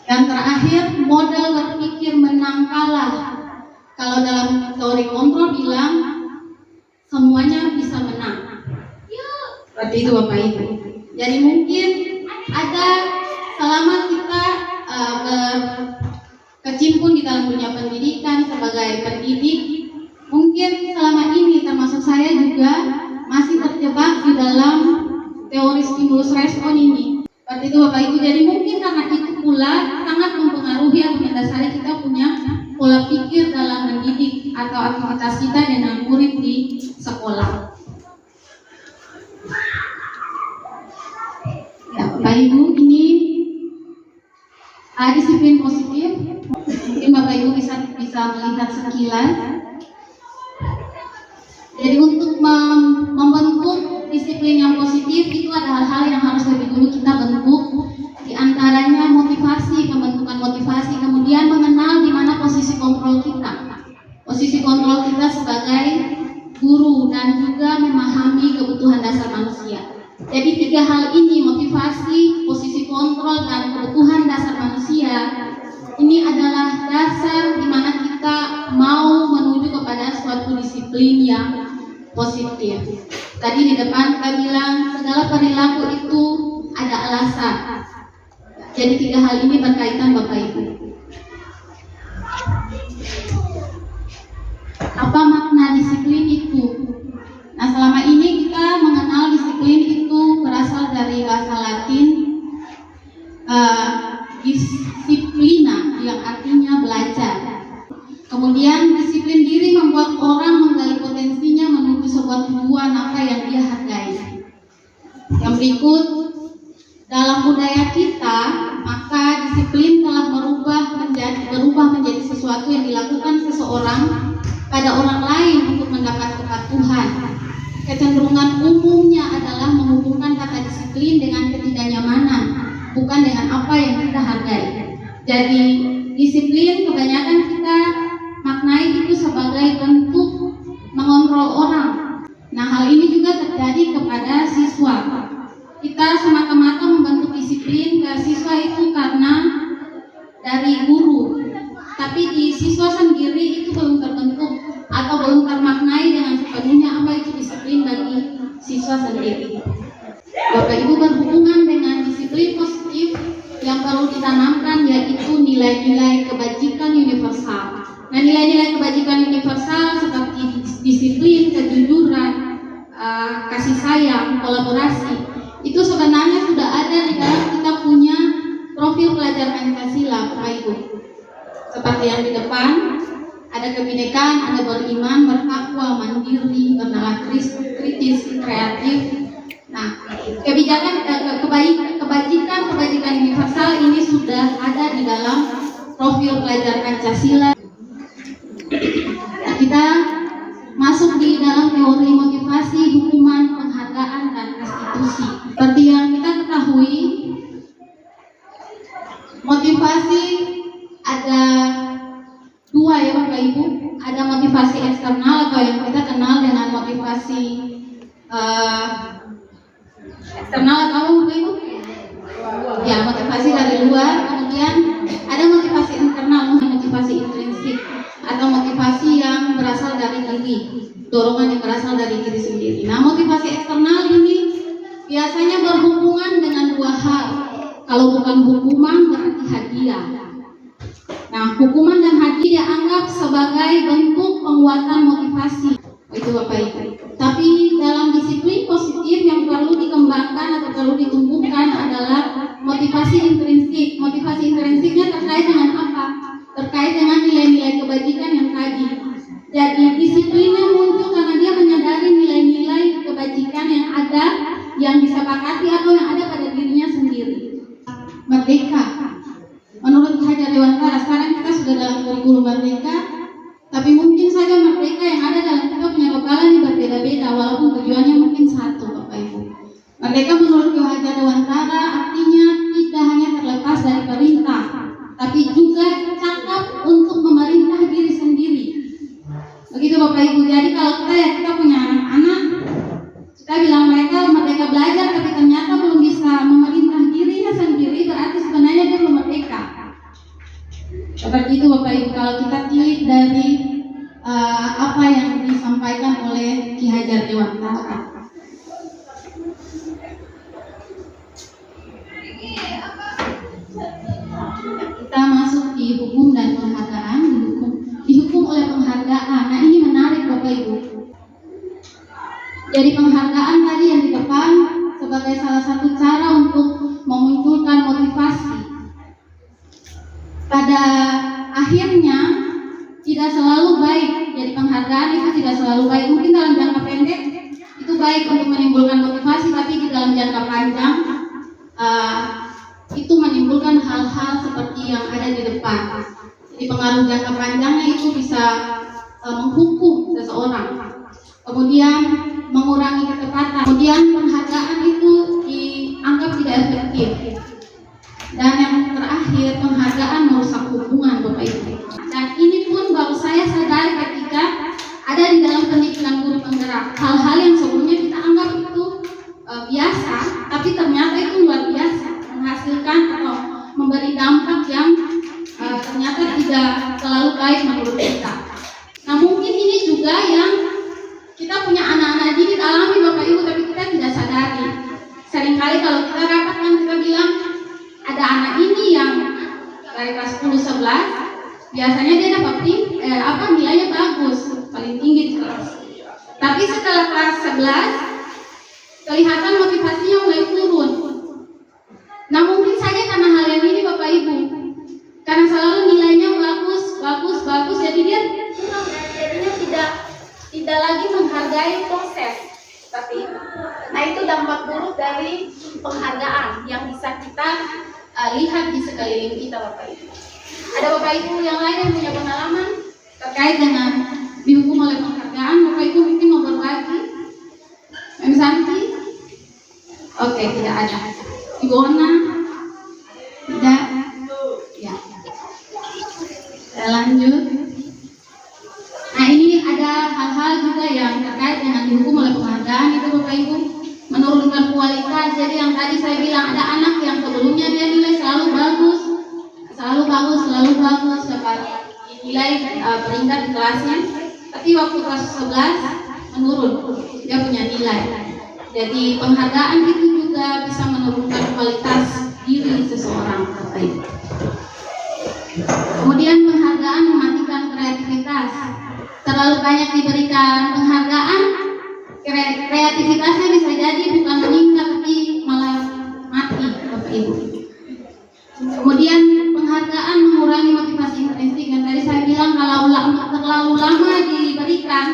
Dan terakhir, model berpikir menang kalah. Kalau dalam teori kontrol bilang semuanya bisa menang. Seperti itu Bapak Ibu. Jadi mungkin ada selama kita berkecimpung di dalam dunia pendidikan sebagai pendidik, mungkin selama ini termasuk saya juga masih terjebak di dalam teori stimulus respon ini. Seperti itu Bapak Ibu. Jadi mungkin karena itu pula sangat mempengaruhi atau mendasari kita punya pola pikir dalam mendidik atau aktivitas kita dengan murid di sekolah. Ya Bapak Ibu, ini disiplin positif. Mungkin Bapak Ibu bisa melihat sekilas. Jadi untuk membentuk disiplin yang positif itu ada hal-hal yang harus lebih dulu kita bentuk. Di antaranya motivasi, pembentukan motivasi, kemudian positif. Tadi di depan kita bilang segala perilaku itu ada alasan. Jadi 3 hal ini berkaitan Bapak Ibu. Apa makna disiplin itu? Nah, selama ini kita mengenal disiplin itu berasal dari bahasa Latin disiplina, yang artinya belajar. Kemudian disiplin diri membuat orang menggali potensinya menuju sebuah tujuan apa yang dia hargai. Yang berikut, dalam budaya kita, maka disiplin telah berubah menjadi sesuatu yang dilakukan seseorang pada orang lain untuk mendapat kepatuhan. Kecenderungan umumnya adalah menghubungkan kata disiplin dengan ketidaknyamanan, bukan dengan apa yang kita hargai. Jadi disiplin kebanyakan kita maknai itu sebagai bentuk mengontrol orang. Nah, hal ini juga terjadi kepada siswa. Kita semata-mata membentuk disiplin ke siswa itu karena dari guru, tapi di siswa sendiri itu belum terbentuk atau belum termaknai dengan sepenuhnya apa itu disiplin bagi siswa sendiri. Bapak Ibu, berhubungan dengan disiplin positif yang perlu ditanamkan yaitu nilai-nilai kebajikan universal. Nah, nilai-nilai kebajikan universal seperti disiplin, kejujuran, kasih sayang, kolaborasi, itu sebenarnya sudah ada di dalam kita punya profil pelajar Pancasila, Bapak Ibu. Seperti yang di depan, ada kebinekaan, ada beriman, bertakwa, mandiri, bernalar kritis, kreatif. Nah, kebajikan universal ini sudah ada di dalam profil pelajar Pancasila. Nah, kita masuk di dalam teori motivasi, hukuman, penghargaan, dan restitusi. Seperti yang kita ketahui, motivasi ada 2 ya Bapak Ibu. Ada motivasi eksternal atau yang kita kenal dengan motivasi eksternal atau Bapak Ibu? Ya, motivasi dari luar. Kemudian ada motivasi internal, motivasi intrinsik atau motivasi yang berasal dari diri, dorongan yang berasal dari diri sendiri. Nah, motivasi eksternal ini biasanya berhubungan dengan 2 hal. Kalau bukan hukuman berarti hadiah. Nah, hukuman dan hadiah dianggap sebagai bentuk penguatan motivasi. Itu Bapak Ibu. Tapi dalam disiplin positif yang perlu dikembangkan atau perlu ditumbuhkan adalah motivasi intrinsik. Motivasi intrinsiknya terkait dengan apa? Terkait dengan nilai-nilai kebajikan yang tadi. Jadi disiplinnya muncul karena dia menyadari nilai-nilai kebajikan yang ada, yang disepakati atau yang ada pada dirinya sendiri. Merdeka. Menurut Ki Hajar Dewantara, sekarang kita sudah dalam kurikulum merdeka, tapi mungkin saja merdeka yang ada dalam kita punya kepala ini berbeda-beda, walaupun tujuannya mungkin satu, Bapak Ibu. Merdeka menurut Ki Hajar Dewantara artinya tidak hanya terlepas dari perintah, tapi juga cakap untuk memerintah diri sendiri. Begitu Bapak Ibu. Jadi kalau kita punya anak-anak, kita bilang mereka merdeka belajar, tapi ternyata belum bisa memerintah dirinya sendiri, berarti sebenarnya dia belum merdeka. Seperti itu Bapak Ibu, kalau kita tilik dari apa yang disampaikan oleh Ki Hajar Dewantara. Kita masuk di hukum dan penghargaan. Dihukum oleh penghargaan. Nah, ini menarik Bapak Ibu. Jadi penghargaan tadi yang di depan sebagai salah satu cara untuk memunculkan motivasi. Pada akhirnya tidak selalu baik. Jadi penghargaan itu tidak selalu baik. Mungkin dalam jangka pendek itu baik untuk menimbulkan motivasi, tapi di dalam jangka panjang itu menimbulkan hal-hal seperti yang ada di depan. Jadi pengaruh jangka panjangnya itu bisa menghukum seseorang, kemudian mengurangi ketepatan, kemudian penghargaan itu dianggap tidak efektif, dan yang terakhir penghargaan merusak hubungan Bapak Ibu. Dan ini pun baru saya sadari ketika ada di dalam pendidikan guru penggerak, hal-hal yang sebelumnya kita anggap itu biasa, tapi ternyata itu luar biasa, menghasilkan atau memberi dampak yang ternyata tidak selalu baik menurut kita. Nah, mungkin ini juga yang kita punya anak-anak alami Bapak Ibu, tapi kita tidak sadari. Seringkali kalau kita rapat kan kita bilang ada anak ini yang dari kelas 10 11 biasanya dia dapat nilainya bagus, paling tinggi di kelas. Tapi setelah kelas 11 kelihatan motivasinya mulai turun. Nah mungkin saja karena hal yang ini Bapak Ibu, karena selalu nilainya bagus, jadi dia jadinya tidak lagi menghargai proses seperti itu. Nah itu dampak buruk dari penghargaan yang bisa kita lihat di sekeliling kita Bapak Ibu. Ada Bapak Ibu yang lain yang punya pengalaman terkait dengan dihukum oleh penghargaan? Bapak Ibu mungkin mau berbagi? Mem Santi? Oke, tidak ada. Ibu Ona? Tidak? Ya. Saya lanjut. Nah ini ada hal-hal juga yang terkait dengan dihukum oleh penghargaan itu Bapak Ibu, menurunkan kualitas. Jadi yang tadi saya bilang ada anak yang sebelumnya dia nilai selalu bagus, dapat nilai peringkat di kelasnya, tapi waktu kelas 11 menurun dia punya nilai. Jadi penghargaan itu juga bisa menurunkan kualitas diri seseorang Bapak Ibu. Kemudian penghargaan mematikan kreativitas. Terlalu banyak diberikan penghargaan, kreativitasnya bisa jadi bukan meningkat tapi malah mati Bapak Ibu. Kemudian penghargaan mengurangi motivasi intrinsik. Yang tadi saya bilang kalau terlalu lama diberikan,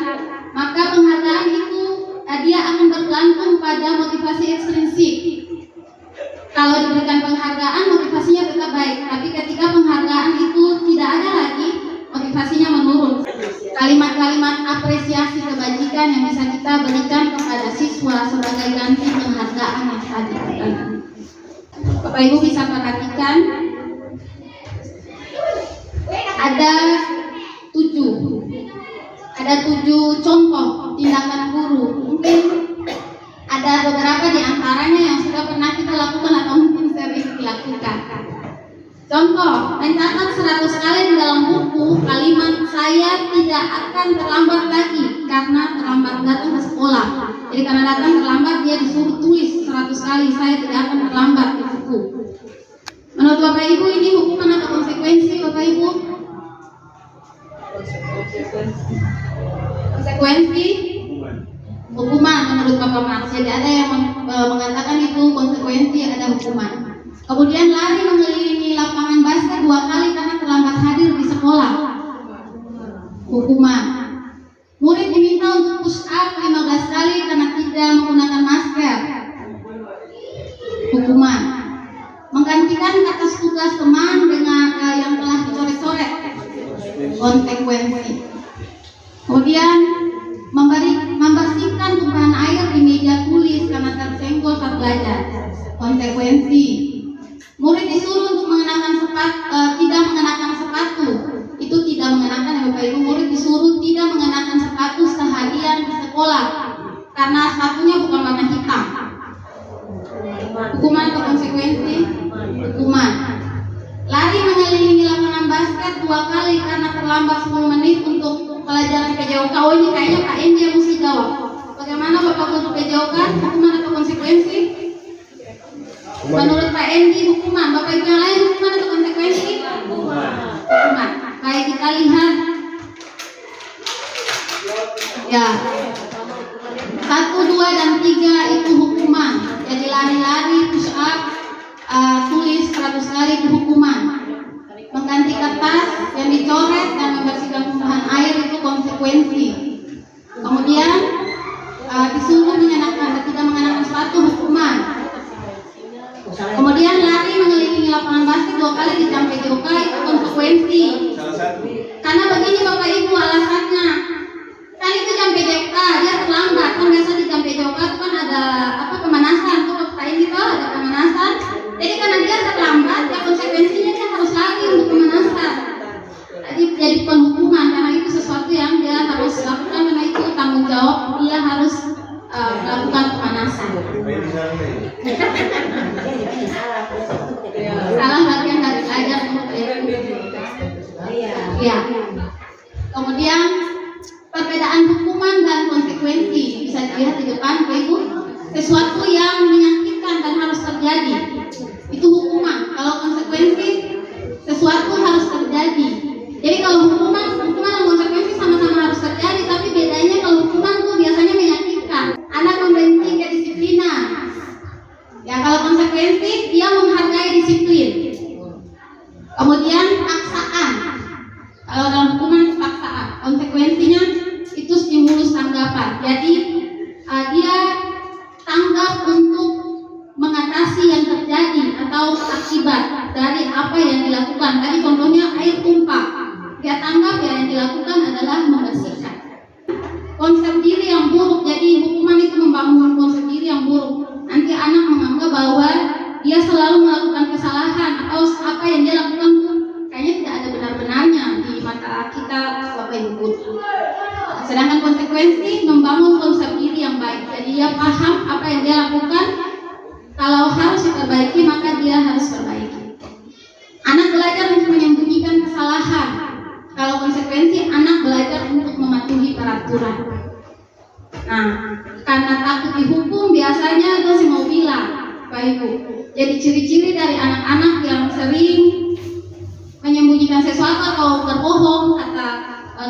maka penghargaan itu dia akan bergantung pada motivasi ekstrinsik. Kalau diberikan penghargaan motivasinya tetap baik, tapi ketika penghargaan itu tidak ada lagi, motivasinya menurun. Kalimat-kalimat apresiasi kebajikan yang bisa kita berikan kepada siswa sebagai ganti penghargaan yang tadi. Bapak Ibu bisa perhatikan ada 7 contoh tindakan guru. Mungkin ada beberapa di antaranya yang sudah pernah kita lakukan atau mungkin sering dilakukan. Contoh, mencatat 100 kali di dalam buku kalimat saya tidak akan terlambat lagi karena terlambat datang ke sekolah. Jadi karena datang terlambat dia disuruh tulis 100 kali saya tidak akan terlambat di buku. Menurut Bapak Ibu ini hukuman atau konsekuensi Bapak Ibu? Konsekuensi hukuman menurut Bapak Mas. Jadi ada yang mengatakan itu konsekuensi, ada hukuman. Kemudian lari mengelilingi lapangan basket 2 kali karena terlambat hadir di sekolah, hukuman. Murid diminta untuk push up 15 kali karena tidak menggunakan masker, hukuman. Menggantikan atas tugas teman dengan yang telah dicoret-coret, konsekuensi. Kemudian membersihkan tumpahan air di meja tulis karena tersenggol saat belajar, konsekuensi. Murid disuruh untuk tidak mengenakan sepatu, itu tidak mengenakan ya Bapak Ibu. Murid disuruh tidak mengenakan sepatu seharian di sekolah karena sepatunya bukan warna hitam, hukuman atau konsekuensi? Hukuman. Lari mengelilingi lapangan basket 2 kali karena terlambat 10 menit untuk pelajaran PJOK. Oh ini kayaknya Kak Endi yang mesti jawab. Bagaimana Bapak Guru PJOK? Hukuman atau konsekuensi? Menurut Pak Endi hukuman. Bapak Ibu yang lain hukuman atau konsekuensi? Hukuman. Baik, kita lihat. Ya. 1, 2, dan 3 itu hukuman. Jadi lari-lari, push up, tulis 100 kali itu hukuman. Mengganti kertas yang dicoret dan membersihkan tumpahan air itu konsekuensi. Kemudian disuruh tidak mengenakan sepatu, hukuman. Kemudian lari mengelilingi lapangan basket 2 kali di jam PJOK itu konsekuensi. Karena begini Bapak Ibu alasannya, kan itu jam PJOK dia terlambat. Kan biasa di jam PJOK itu kan ada pemanasan. Tuh Bapak ini tahu ada pemanasan. Jadi karena dia terlambat, ya konsekuensinya dia harus lari untuk pemanasan. Jadi bukan hukuman, karena itu sesuatu yang dia harus lakukan, karena itu tanggung jawab dia harus melakukan pemanasan. Salah bagian dari belajar ya. Kemudian perbedaan hukuman dan konsekuensi bisa dilihat di depan. dilakukan adalah membersihkan. Konsep diri yang buruk, jadi hukuman itu membangun konsep diri yang buruk. Nanti anak menganggap bahwa dia selalu melakukan kesalahan atau apa yang dia lakukan kayaknya tidak ada benar-benarnya di mata kita Bapak Ibu Guru. Sedangkan konsekuensi membangun konsep diri yang baik. Jadi dia paham apa yang dia lakukan, kalau harus diperbaiki maka dia harus perbaiki. Anak belajar untuk menyembunyikan kesalahan. Kalau konsekuensi anak belajar untuk mematuhi peraturan. Nah, karena takut dihukum biasanya dosen mau bilang, Pak Ibu. Jadi ciri-ciri dari anak-anak yang sering menyembunyikan sesuatu atau berbohong, kata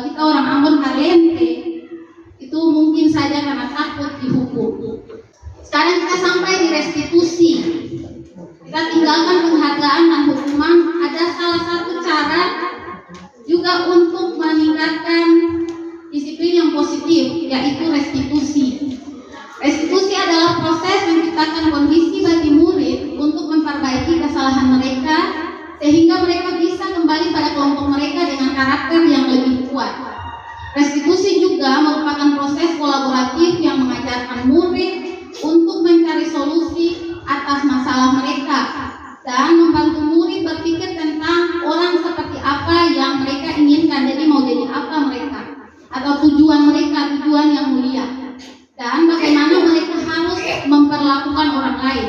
kita orang Ambon kalente, itu mungkin saja karena takut dihukum. Sekarang kita sampai di restitusi. Kita tinggalkan penghargaan dan hukuman. Ada salah satu cara juga untuk meningkatkan disiplin yang positif, yaitu restitusi. Restitusi adalah proses menciptakan kondisi bagi murid untuk memperbaiki kesalahan mereka sehingga mereka bisa kembali pada kelompok mereka dengan karakter yang lebih kuat. Restitusi juga merupakan proses kolaboratif yang mengajarkan murid untuk mencari solusi atas masalah mereka dan membantu murid berpikir tentang orang seperti apa yang mereka inginkan. Jadi mau jadi apa mereka atau tujuan mereka, tujuan yang mulia, dan bagaimana mereka harus memperlakukan orang lain.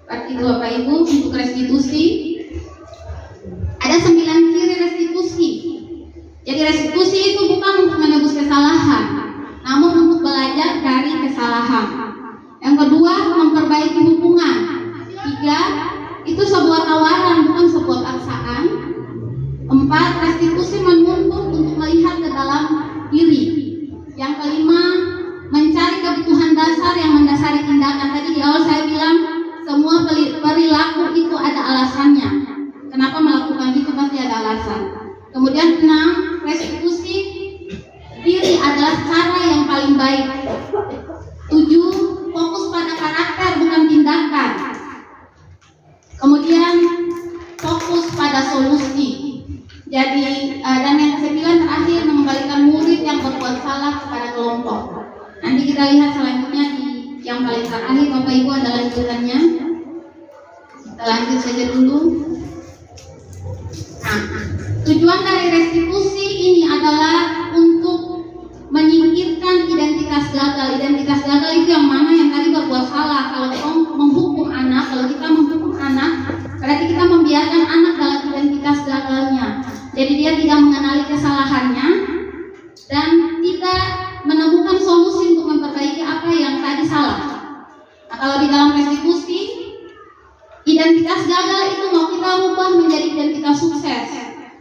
Berarti itu Bapak Ibu untuk restitusi. Ada 9 ciri restitusi. Jadi restitusi itu bukan untuk menebus kesalahan, namun untuk belajar dari kesalahan. Yang kedua, memperbaiki hubungan. 3, itu sebuah tawaran, bukan sebuah paksaan. 4, restitusi menuntut untuk melihat ke dalam diri. Yang kelima, mencari kebutuhan dasar yang mendasari tindakan. Tadi di awal saya bilang semua perilaku itu ada alasannya. Kenapa melakukan itu pasti ada alasan. Kemudian 6, restitusi diri adalah cara yang paling baik. 7, fokus pada karakter bukan tindakan. Kemudian fokus pada solusi. Jadi dan yang ke-9 terakhir, mengembalikan murid yang berbuat salah kepada kelompok. Nanti kita lihat selanjutnya di yang paling terakhir Bapak Ibu ada lanjutannya. Kita lanjut saja dulu. Nah, tujuan dari restitusi ini adalah untuk menyingkirkan identitas gagal. Identitas gagal itu yang mana? Yang tadi berbuat salah. Kalau menghukum anak, kalau kita menghukum anak, berarti kita membiarkan anak dalam identitas gagalnya. Jadi dia tidak mengenali kesalahannya dan tidak menemukan solusi untuk memperbaiki apa yang tadi salah. Nah, kalau di dalam restitusi, identitas gagal itu mau kita rubah menjadi identitas sukses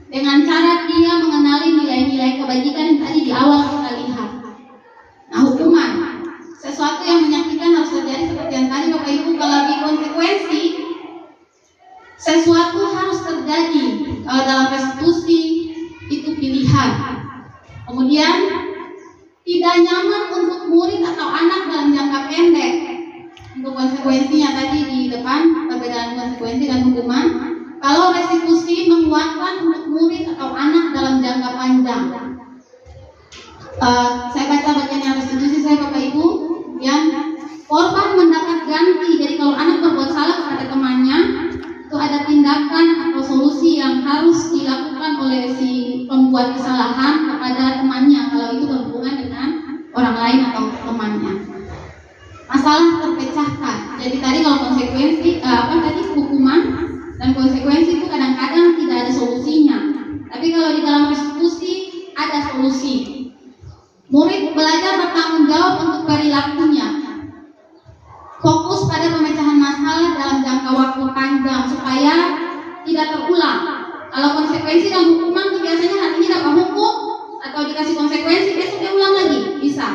dengan cara dia mengenali nilai-nilai kebajikan yang tadi di awal kita lihat. Nah, hukuman, sesuatu yang menyakitkan harus terjadi seperti yang tadi Bapak Ibu. Kalau di konsekuensi, sesuatu harus terjadi. Kalau dalam restitusi itu pilihan. Kemudian tidak nyaman untuk murid atau anak dalam jangka pendek. Untuk konsekuensinya tadi di depan, perbedaan konsekuensi dan hukuman. Kalau restitusi menguatkan untuk murid atau anak dalam jangka panjang. Saya baca bagian yang restitusi saya Bapak Ibu. Yang korban mendapat ganti. Jadi kalau anak berbuat salah kepada temannya, itu ada tindakan atau solusi yang harus dilakukan oleh si pembuat kesalahan kepada temannya kalau itu berhubungan dengan orang lain atau temannya. Masalah terpecahkan. Jadi tadi kalau konsekuensi hukuman dan konsekuensi itu kadang-kadang tidak ada solusinya. Tapi kalau di dalam restitusi ada solusi. Murid belajar bertanggung jawab untuk perilakunya. Fokus pada pemecahan masalah dalam jangka waktu panjang supaya tidak terulang. Kalau konsekuensi dan hukuman itu biasanya hatinya dapat hukum atau dikasih konsekuensi besok dia ulang lagi, bisa.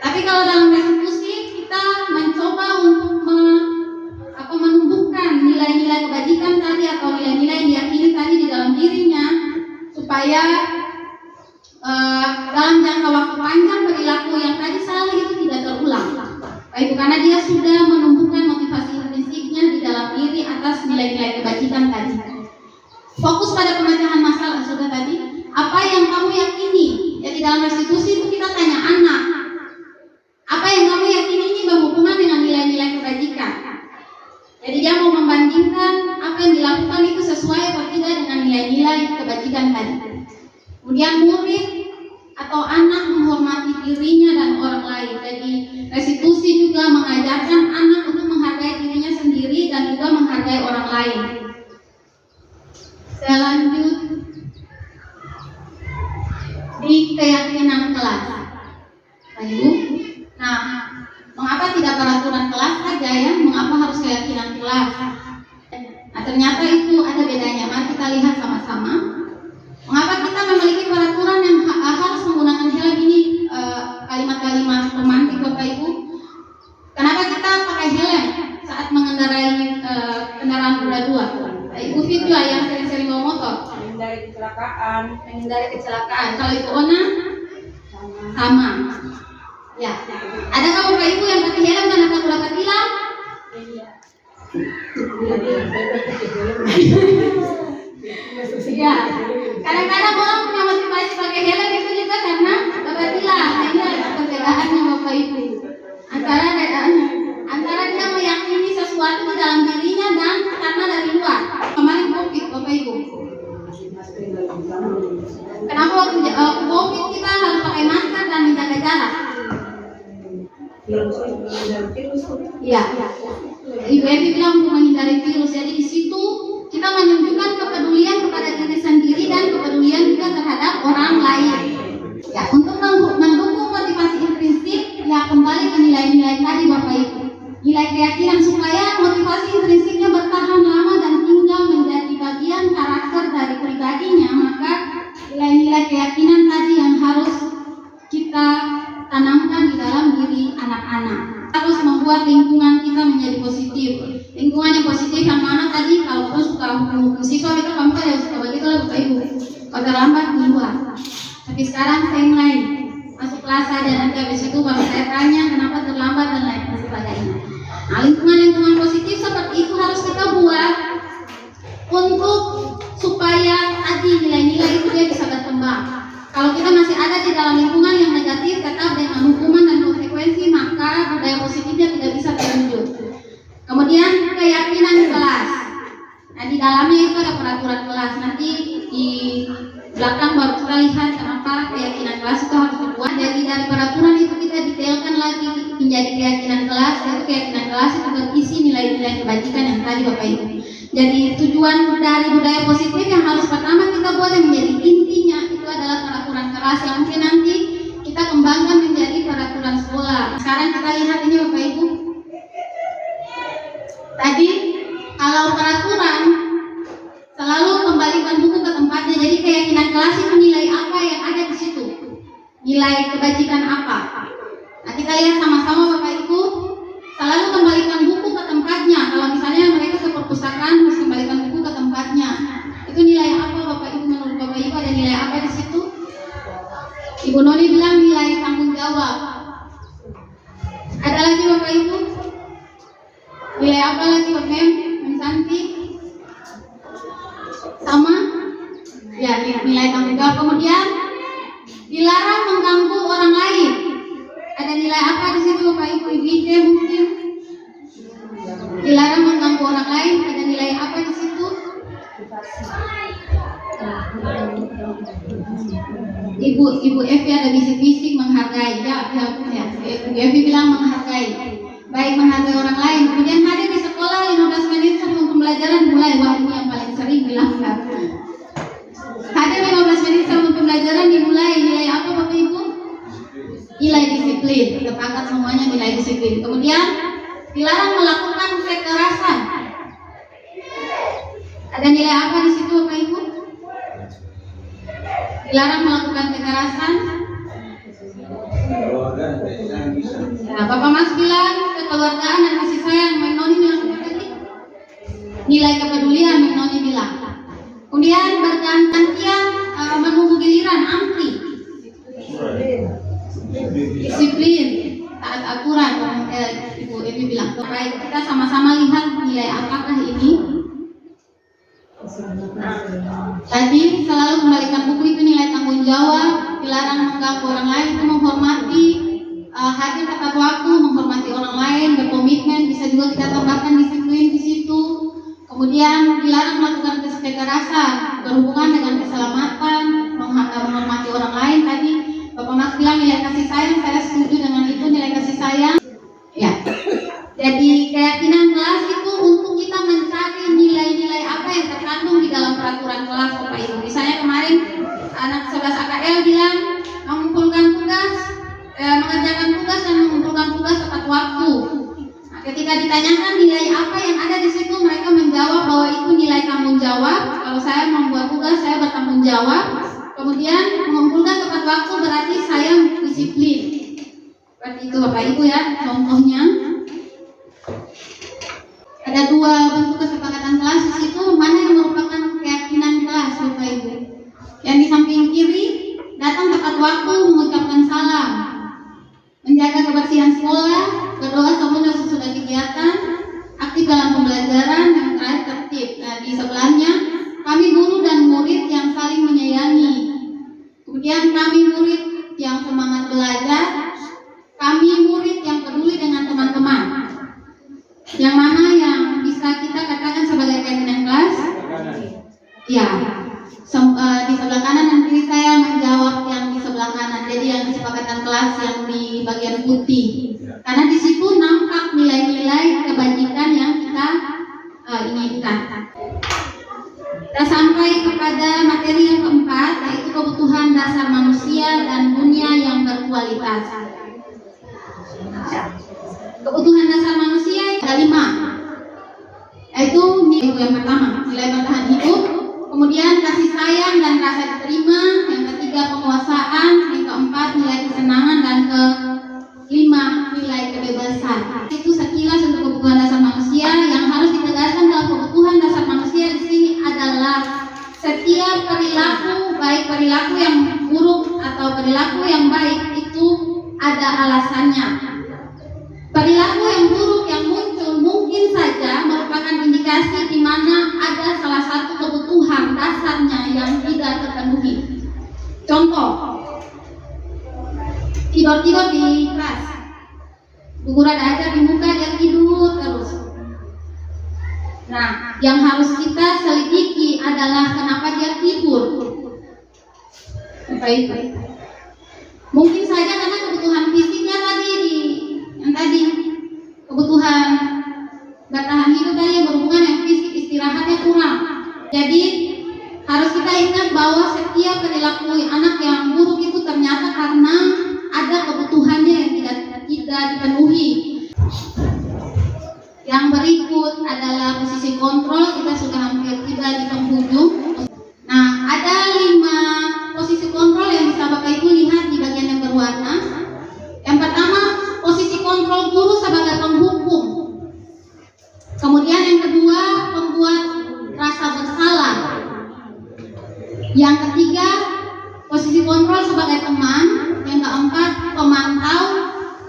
Tapi kalau dalam restitusi kita mencoba untuk menumbuhkan nilai-nilai kebajikan tadi atau nilai-nilai yang diyakini tadi di dalam dirinya supaya dalam jangka waktu panjang perilaku yang tadi salah itu tidak terulang. Itu karena dia sudah menumbuhkan motivasi intrinsiknya di dalam diri atas nilai-nilai kebajikan tadi. Fokus pada pemecahan masalah sudah tadi. Apa yang kamu nilai-nilai kebajikan tadi. Kemudian murid atau anak menghormati dirinya dan orang lain. Jadi restitusi juga mengajarkan anak untuk menghargai dirinya sendiri dan juga menghargai orang lain. Selanjut di keyakinan kelas. Ibu. Nah, mengapa tidak peraturan kelas saja ya? Mengapa harus keyakinan kelas? Nah, ternyata itu ada bedanya. Mari kita lihat sama-sama. Mengapa kita memiliki peraturan yang harus menggunakan helm ini? Kalimat-kalimat romantik Bapak Ibu. Kenapa kita pakai helm saat mengendarai kendaraan roda 2? Ibu Fit juga yang sering-sering bawa motor. Menghindari kecelakaan. Menghindari kecelakaan. Kalau Ibu Ona sama. Ya. Adakah Bapak Ibu yang pakai helm karena takut dapat tilang? Ya. Kadang-kadang orang punya motivasi pakai helm itu juga karena dapat tilang. Nah, ini adalah perbedaannya Bapak Ibu. Antara dia meyakini sesuatu di dalam dirinya dan karena dari luar. Kemarin COVID Bapak Ibu. Kenapa waktu COVID kita harus pakai masker dan menjaga jarak? Iya. Ibu Evi bilang untuk menghindari virus. Jadi di situ kita menunjukkan kepedulian kepada diri sendiri dan kepedulian juga terhadap orang lain. Ya, untuk mendukung motivasi intrinsik, ya kembali ke nilai-nilai tadi Bapak Ibu. Nilai keyakinan supaya motivasi intrinsiknya bertahan lama dan tinggal menjadi bagian karakter dari pribadinya, maka nilai-nilai keyakinan tadi yang harus kita tanamkan di dalam diri anak-anak. Harus membuat lingkungan kita menjadi positif. Lingkungan yang positif yang mana tadi? Kalau kamu suka hukum siswa itu kamu kan yang suka begitu lah Bapak Ibu. Kalau terlambat di luar. Tapi sekarang saya mulai masuk kelas saja, nanti habis itu baru saya tanya kenapa terlambat dan lain sebagainya. Nah, lingkungan positif seperti itu harus kita buat untuk supaya tadi nilai-nilai itu dia bisa berkembang. Kalau kita masih ada di dalam lingkungan yang negatif, tetap dengan hukuman dan konsekuensi, maka budaya positifnya tidak bisa terwujud. Kemudian keyakinan kelas. Nah, di dalamnya itu ada peraturan kelas. Nanti di belakang baru kita lihat kenapa keyakinan kelas itu harus dibuat. Jadi dari peraturan itu kita detailkan lagi menjadi keyakinan kelas. Yaitu keyakinan kelas itu berisi nilai-nilai kebajikan yang tadi Bapak Ibu. Jadi tujuan dari budaya positif yang harus pertama kita buat yang menjadi intinya itu adalah peraturan kelas yang mungkin nanti kita kembangkan menjadi peraturan sekolah. Sekarang kita lihat ini Bapak Ibu. Tadi kalau peraturan selalu kembalikan buku ke tempatnya. Jadi keyakinan kelas itu nilai apa yang ada di situ? Nilai kebajikan apa? Nah, kita lihat sama-sama Bapak Ibu. Selalu kembalikan buku ke tempatnya. Kalau misalnya mereka ke perpustakaan harus kembalikan buku ke tempatnya. Itu nilai apa Bapak Ibu? Menurut Bapak Ibu ada nilai apa di situ? Ibu Noni bilang nilai tanggung jawab. Ada lagi Bapak Ibu? Nilai apa lagi Bapak Ibu? Santi? Sama? Ya, nilai tanggung jawab. Kemudian dilarang mengganggu orang lain. Ada nilai apa di situ Bapak Ibu? Ibu mungkin dilarang mengganggu orang lain. Ada nilai apa di situ? Ibu Evi ada bisik-bisik menghargai. Ya. Ibu Evi bilang menghargai. Baik menghargai orang lain. Kemudian hadir di sekolah 15 menit sebelum pembelajaran mulai. Wah, ini yang paling sering bilang kan. Hadir 15 menit sebelum pembelajaran dimulai. Nilai apa Bapak Ibu? Nilai disiplin. Sepakat semuanya nilai disiplin. Kemudian dilarang melakukan kekerasan. Ada nilai apa di situ Bapak Ibu? Dilarang melakukan kekerasan. Nah, Bapak Mas bilang kekeluargaan dan kasih sayang. Menoni bilang apa tadi? Nilai kepedulian Menoni bilang. Kemudian bergantian menunggu giliran antri. Disiplin, taat aturan. Ibu Evi bilang. Baik, kita sama-sama lihat nilai apakah ini. Tadi selalu kembalikan buku itu nilai tanggung jawab, dilarang mengganggu orang lain, itu menghormati, hadir tepat waktu, menghormati orang lain, berkomitmen, bisa juga kita tambahkan disiplin di situ. Kemudian dilarang melakukan kekerasan, berhubungan dengan keselamatan, menghormati orang lain. Tadi Bapak Mas bilang nilai kasih sayang, saya setuju dengan itu, nilai kasih sayang. Ya. Jadi keyakinan kelas itu untuk kita mencari nilai-nilai apa yang terkandung di dalam peraturan kelas, Bapak Ibu. Misalnya kemarin anak 11 AKL bilang mengumpulkan tugas, mengerjakan tugas dan mengumpulkan tugas tepat waktu. Nah, ketika ditanyakan nilai apa yang ada di situ, mereka menjawab bahwa itu nilai tanggung jawab. Kalau saya membuat tugas, saya bertanggung jawab. Kemudian mengumpulkan tepat waktu berarti saya disiplin. Seperti itu Bapak Ibu ya, contohnya. Ada dua bentuk kesepakatan kelas di situ, mana yang merupakan keyakinan kelas Bapak Ibu. Yang di samping kiri, datang tepat waktu, mengucapkan salam, menjaga kebersihan sekolah, berdoa sebelum dan sesudah kegiatan, aktif dalam pembelajaran, yang terakhir tertib. Nah, di sebelahnya, kami guru dan murid yang saling menyayangi. Kemudian kami murid yang semangat belajar, kami murid yang peduli dengan teman-teman. Yang mana yang bisa kita katakan sebagai keyakinan kelas? Ya, di sebelah kanan nanti saya menjawab yang di sebelah kanan. Jadi yang kesepakatan kelas yang di bagian putih. Karena di situ nampak nilai-nilai kebajikan yang kita inginkan. Kita sampai kepada materi yang keempat, yaitu kebutuhan dasar manusia dan dunia yang berkualitas. Kebutuhan dasar manusia ada 5, yaitu nilai yang pertama, nilai bertahan hidup, kemudian kasih sayang dan rasa diterima, yang ketiga penguasaan, yang keempat nilai kesenangan, dan kelima nilai kebebasan. Itu sekilas untuk kebutuhan dasar manusia. Yang harus ditegaskan dalam kebutuhan dasar manusia di sini adalah setiap perilaku, baik perilaku yang buruk atau perilaku yang baik, itu ada alasannya. Perilaku yang buruk yang muncul mungkin saja merupakan indikasi di mana ada salah satu kebutuhan dasarnya yang tidak terpenuhi. Contoh, tidur-tidur di kelas, bu guru ada ajar di muka, dia tidur terus. Nah, yang harus kita selidiki adalah kenapa dia tidur. Baik. Mungkin saja karena kebutuhan fisiknya tadi kebutuhan bertahan hidup tadi yang berhubungan dengan fisik, istirahatnya kurang. Jadi harus kita ingat bahwa setiap perilaku anak yang buruk itu ternyata karena ada kebutuhannya yang tidak dipenuhi. Yang berikut adalah posisi kontrol. Kita sudah hampir tiba di penghujung. Nah, ada 5 posisi kontrol yang bisa Bapak Ibu lihat di bagian yang berwarna. Yang pertama, posisi kontrol guru sebagai penghukum. Kemudian yang kedua, pembuat rasa bersalah. Yang ketiga, posisi kontrol sebagai teman. Yang keempat, pemantau.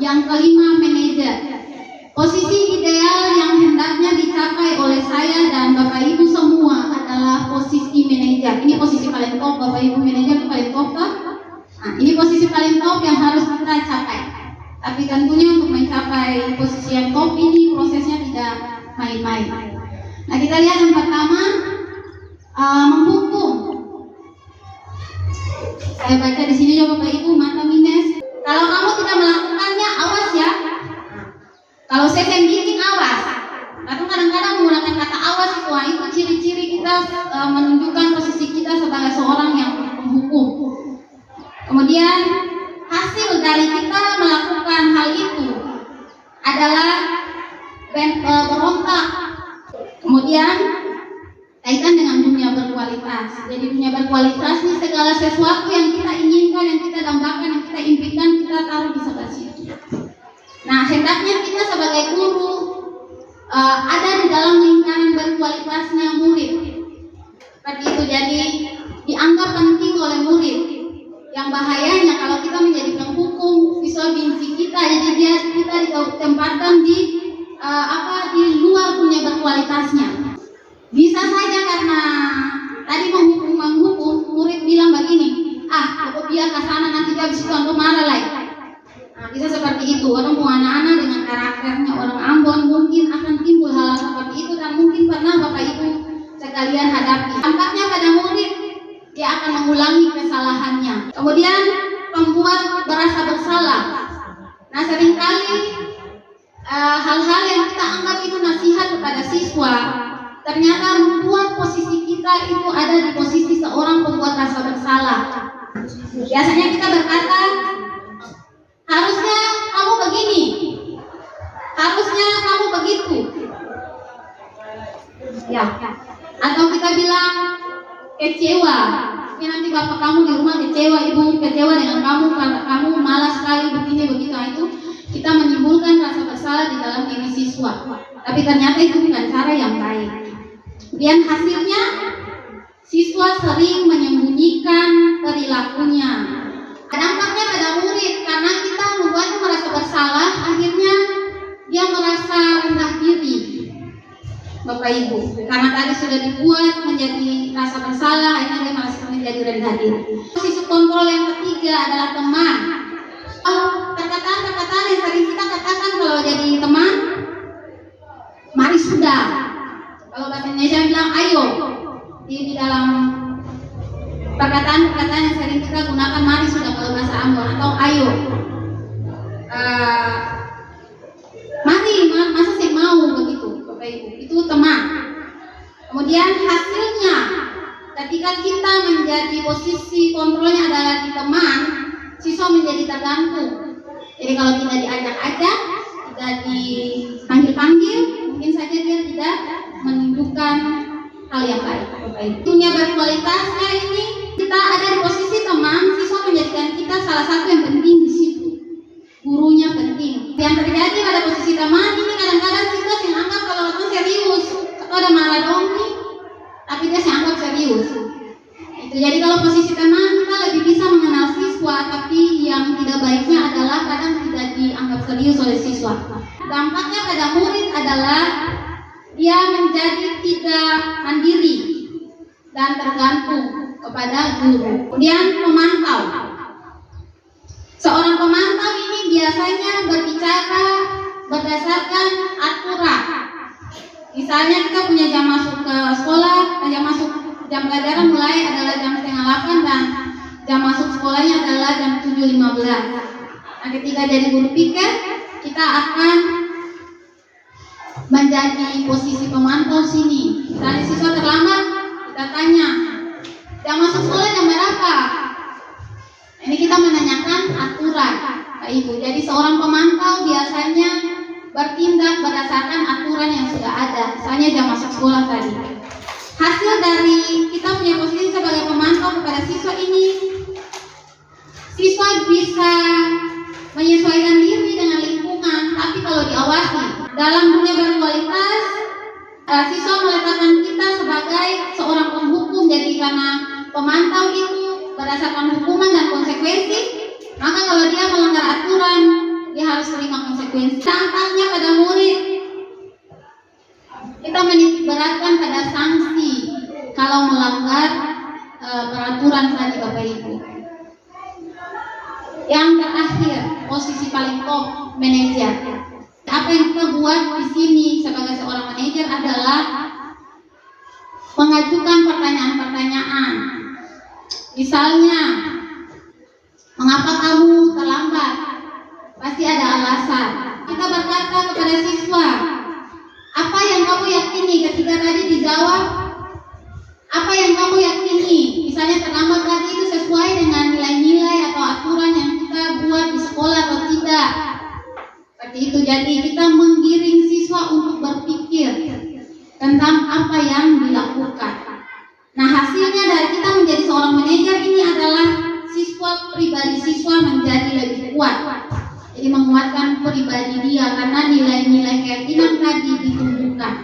Yang kelima, manajer. Posisi ideal yang hendaknya dicapai oleh saya dan Bapak Ibu semua adalah posisi manajer. Ini posisi paling top, Bapak Ibu, manajer itu paling top kan? Nah, ini posisi paling top yang harus kita capai. Tapi tentunya untuk mencapai posisi yang top ini prosesnya tidak main-main. Nah, kita lihat yang pertama, menghukum. Saya baca di sini ya Bapak Ibu, mata minus. Kalau kamu tidak melakukannya, awas ya. Kalau saya sendiri awas. Karena kadang-kadang menggunakan kata awas itu ciri-ciri kita menunjukkan posisi kita sebagai seorang yang menghukum. Kemudian hasil dari kita melakukan hal itu adalah berontak. Kemudian kaitan dengan dunia berkualitas. Jadi dunia berkualitas ini segala sesuatu yang kita inginkan, yang kita dambakan, yang kita impikan, kita taruh di sebelah situ. Nah, hendaknya kita sebagai guru ada di dalam lingkaran berkualitasnya murid. Seperti itu, jadi dianggap penting oleh murid. Yang bahayanya kalau kita menjadi penghukum, visual benci kita, jadi kita ditempatkan di luar dunia berkualitasnya. Bisa saja karena tadi menghukum murid bilang begini, aku biar ke sana nanti dia habis itu aku marah lagi. Nah, bisa seperti itu. Orang anak-anak dengan karakternya orang Ambon mungkin akan timbul hal seperti itu dan mungkin pernah Bapak Ibu sekalian hadapi. Tampaknya pada murid mengulangi kesalahannya. Kemudian membuat merasa bersalah. Nah, seringkali hal-hal yang kita anggap itu nasihat kepada siswa ternyata membuat posisi kita itu ada di posisi seorang pembuat rasa bersalah. Biasanya kita berkata, harusnya kamu begini, harusnya kamu begitu, ya. Atau kita bilang kecewa, ya nanti bapak kamu di rumah kecewa, ibu kecewa dengan kamu karena kamu malas sekali begini begitu. Nah, itu kita menimbulkan rasa bersalah di dalam diri siswa. Tapi ternyata itu bukan cara yang baik. Kemudian hasilnya siswa sering menyembunyikan perilakunya. Dampaknya pada murid karena kita membuatnya merasa bersalah, akhirnya dia merasa rendah diri. Bapak Ibu, karena tadi sudah dibuat menjadi rasa bersalah, akhirnya dia merasa menjadi rendah diri. Posisi kontrol yang ketiga adalah teman. Perkataan-perkataan yang sering kita katakan kalau jadi teman, mari sudah. Kalau bahasa Indonesia bilang ayo. Di dalam perkataan-perkataan yang sering kita gunakan, mari sudah kalau bahasa Ambon, atau ayo. Mari, masa sih mau begitu, Bapak Ibu. Itu teman. Kemudian hasilnya, ketika kita menjadi posisi kontrolnya adalah di teman, siswa menjadi tergantung. Jadi kalau tidak diajak-ajak, tidak dipanggil-panggil, mungkin saja dia tidak menunjukkan hal yang baik. Dunia berkualitasnya ini, kita ada di posisi teman, siswa menjadikan kita salah satu yang penting di situ. Gurunya penting. Yang terjadi pada posisi teman ini kadang-kadang siswa yang anggap kalau itu serius, atau ada marah dong nih, tapi dia anggap serius. Itu jadi kalau posisi teman kita lebih bisa mengenal siswa, tapi yang tidak baiknya adalah kadang tidak dianggap serius oleh siswa. Dampaknya pada murid adalah dia menjadi tidak mandiri dan tergantung kepada guru. Kemudian pemantau. Seorang pemantau ini biasanya berbicara berdasarkan aturan. Misalnya kita punya jam masuk ke sekolah, jam pelajaran mulai adalah jam 7:30 dan jam masuk sekolahnya adalah jam 7:15. Nah, ketika jadi guru piket, kita akan menjadi posisi pemantau sini. Misalnya siswa terlambat, kita tanya, jam masuk sekolah jam berapa? Ini kita menanyakan aturan, Pak Ibu. Jadi seorang pemantau biasanya bertindak berdasarkan aturan yang sudah ada. Misalnya jam masuk sekolah tadi. Hasil dari kita punya posisi sebagai pemantau kepada siswa ini, siswa bisa menyesuaikan diri dengan lingkungan, tapi kalau diawasi dalam dunia berkualitas, siswa meletakkan kita sebagai seorang penghukum. Jadi karena pemantau itu berdasarkan hukuman dan konsekuensi, maka kalau dia melanggar aturan, dia harus terima konsekuensi. Dampaknya pada murid, kita menitikberatkan pada sanksi kalau melanggar peraturan tadi, Bapak Ibu. Yang terakhir, posisi paling top, manajer. Apa yang kita buat di sini sebagai seorang manajer adalah mengajukan pertanyaan-pertanyaan. Misalnya, mengapa kamu terlambat? Pasti ada alasan. Kita berkata kepada siswa, apa yang kamu yakini? Ketika tadi dijawab, apa yang kamu yakini? Misalnya terlambat tadi itu sesuai dengan nilai-nilai atau aturan yang kita buat di sekolah atau tidak. Seperti itu. Jadi kita menggiring siswa untuk berpikir tentang apa yang dilakukan. Nah, hasilnya dari kita menjadi seorang manajer ini adalah pribadi siswa menjadi lebih kuat. Jadi menguatkan pribadi dia karena nilai-nilai keyakinan tadi ditumbuhkan.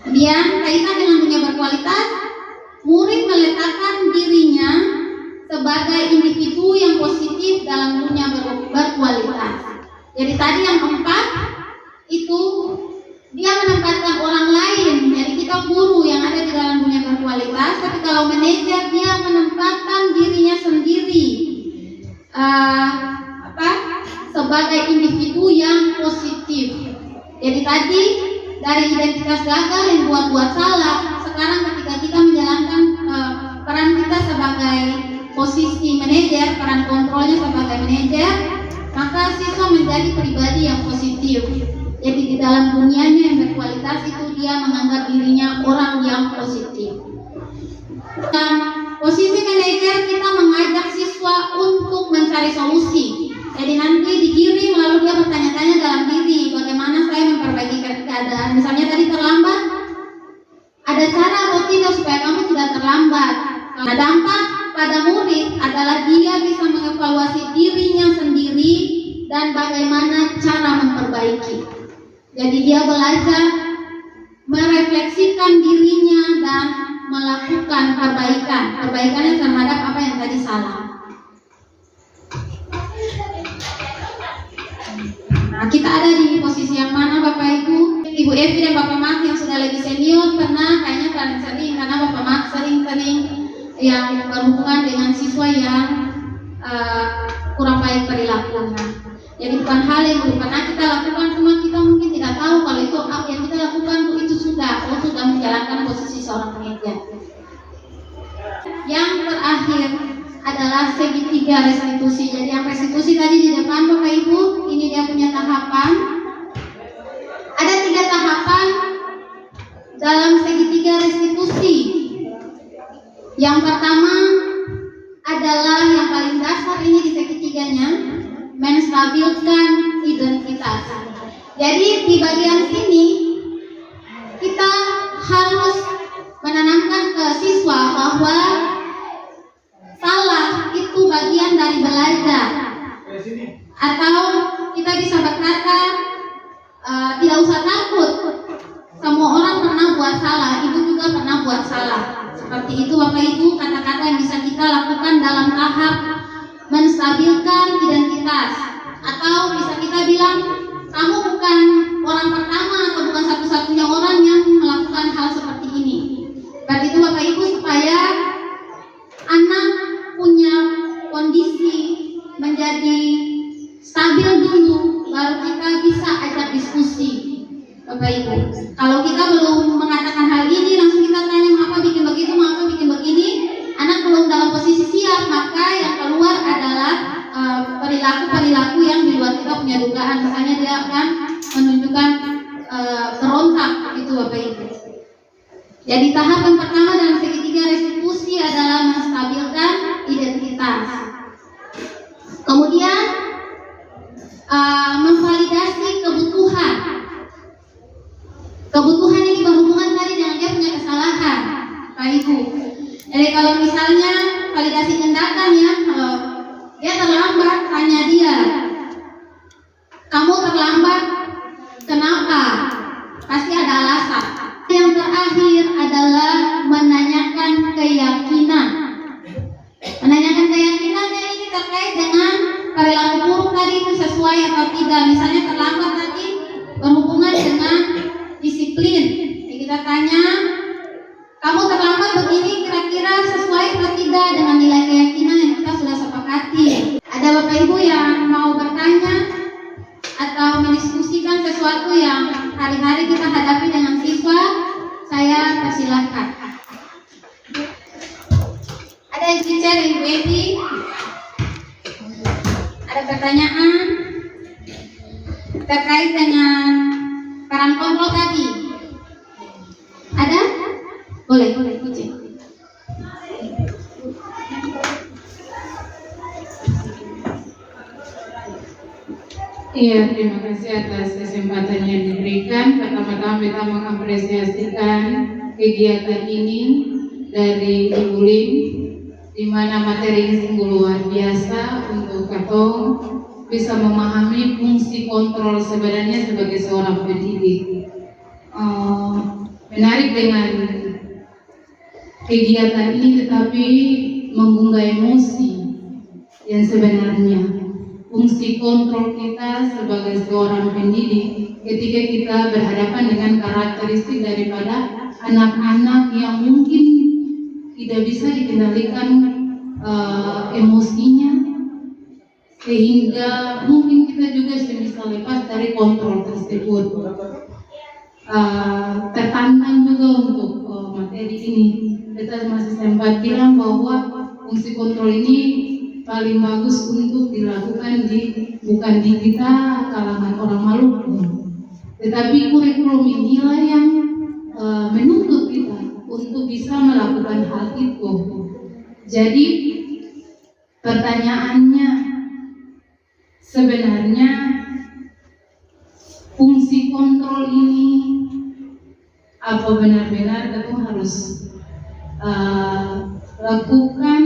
Kemudian kaitan dengan dunia berkualitas, murid meletakkan dirinya sebagai individu yang positif dalam dunia berkualitas. Jadi tadi yang keempat itu dia menempatkan orang lain. Jadi kita guru yang ada di dalam dunia berkualitas, tapi kalau manajer dia menempatkan dirinya sendiri sebagai individu yang positif. Jadi tadi dari identitas gagal yang buat salah, sekarang ketika kita menjalankan peran kita sebagai posisi manajer, peran kontrolnya sebagai manajer, maka siswa menjadi pribadi yang positif. Jadi di dalam dunianya yang berkualitas itu dia menganggap dirinya orang yang positif. Dan posisi manajer kita mengajak siswa untuk mencari solusi. Jadi nanti digiring lalu dia bertanya-tanya dalam diri, bagaimana saya memperbaiki keadaan. Misalnya tadi terlambat, ada cara atau tidak supaya kamu tidak terlambat. Nah, dampak pada murid adalah dia bisa mengevaluasi dirinya sendiri dan bagaimana cara memperbaiki. Jadi dia belajar merefleksikan dirinya dan melakukan perbaikannya terhadap apa yang tadi salah. Nah, kita ada di posisi yang mana Bapak Ibu? Ibu Evi dan Bapak Mak yang sudah lebih senior pernah kayaknya kalian sering, karena Bapak Mak sering-sering yang berhubungan dengan siswa yang kurang baik perilakunya. Jadi bukan hal yang belum pernah kita lakukan, cuma kita mungkin tidak tahu kalau itu yang kita lakukan itu sudah menjalankan posisi seorang manajer. Yang terakhir adalah segitiga restitusi. Jadi yang restitusi tadi di depan Bapak Ibu, ini dia punya tahapan. Ada 3 tahapan dalam segitiga restitusi. Yang pertama adalah yang paling dasar ini di segitiganya, menstabilkan identitas. Jadi di bagian sini kita harus menanamkan ke siswa bahwa salah itu bagian dari belajar. Atau kita bisa berkata tidak usah takut, semua orang pernah buat salah, ibu juga pernah buat salah. Seperti itu Bapak Ibu, kata-kata yang bisa kita lakukan dalam tahap menstabilkan identitas. Atau bisa kita bilang, kamu bukan orang pertama atau bukan satu-satunya orang yang melakukan hal seperti ini. Berarti itu Bapak Ibu, supaya anak punya kondisi menjadi stabil dulu, baru kita bisa ajak diskusi Bapak Ibu. Kalau kita belum mengatakan hal ini, langsung kita tanya mengapa bikin begitu, mengapa bikin begini, anak belum dalam posisi siap, maka yang keluar adalah perilaku-perilaku yang di luar kita punya dugaan. Misalnya dia akan menunjukkan berontak gitu Bapak Ibu. Jadi tahapan pertama dalam segitiga restitusi adalah menstabilkan identitas. Kemudian memvalidasi kebutuhan. Kebutuhan ini berhubungan tadi dengan dia punya kesalahan Bapak Ibu. Jadi kalau misalnya validasi tindakan ya, kalau dia terlambat, tanya dia, kamu terlambat kenapa? Pasti ada alasan. Yang terakhir adalah menanyakan keyakinan. Menanyakan keyakinannya ini terkait dengan perilaku buruk tadi itu sesuai atau tidak. Misalnya terlambat tadi berhubungan dengan disiplin. Jadi kita tanya, kamu terlambat begini kira-kira sesuai atau tidak dengan nilai keyakinan yang kita sudah sepakati. Ada Bapak Ibu yang mau bertanya atau mendiskusikan sesuatu yang hari-hari kita hadapi dengan siswa, saya persilahkan. Ada yang bicara Ibu Evi? Ada pertanyaan terkait dengan peran kontrol tadi? Ada? Boleh, Kucing. Iya, terima kasih atas kesempatan yang diberikan. Pertama-tama kita mengapresiasikan kegiatan ini dari Ibu Lim, di mana materi ini sungguh luar biasa untuk Katong bisa memahami fungsi kontrol sebenarnya sebagai seorang pendidik. Menarik dengan kegiatan ini, tetapi menggugah emosi yang sebenarnya. Fungsi kontrol kita sebagai seorang pendidik ketika kita berhadapan dengan karakteristik daripada anak-anak yang mungkin tidak bisa dikendalikan emosinya, sehingga mungkin kita juga bisa lepas dari kontrol tersebut. Tertantang juga untuk materi ini. Kita masih sempat bilang bahwa fungsi kontrol ini paling bagus untuk dilakukan bukan di kita kalangan orang Maluku, tetapi kurikulum inilah yang menuntut kita untuk bisa melakukan hal itu. Jadi pertanyaannya, sebenarnya fungsi kontrol ini apa benar-benar kita harus lakukan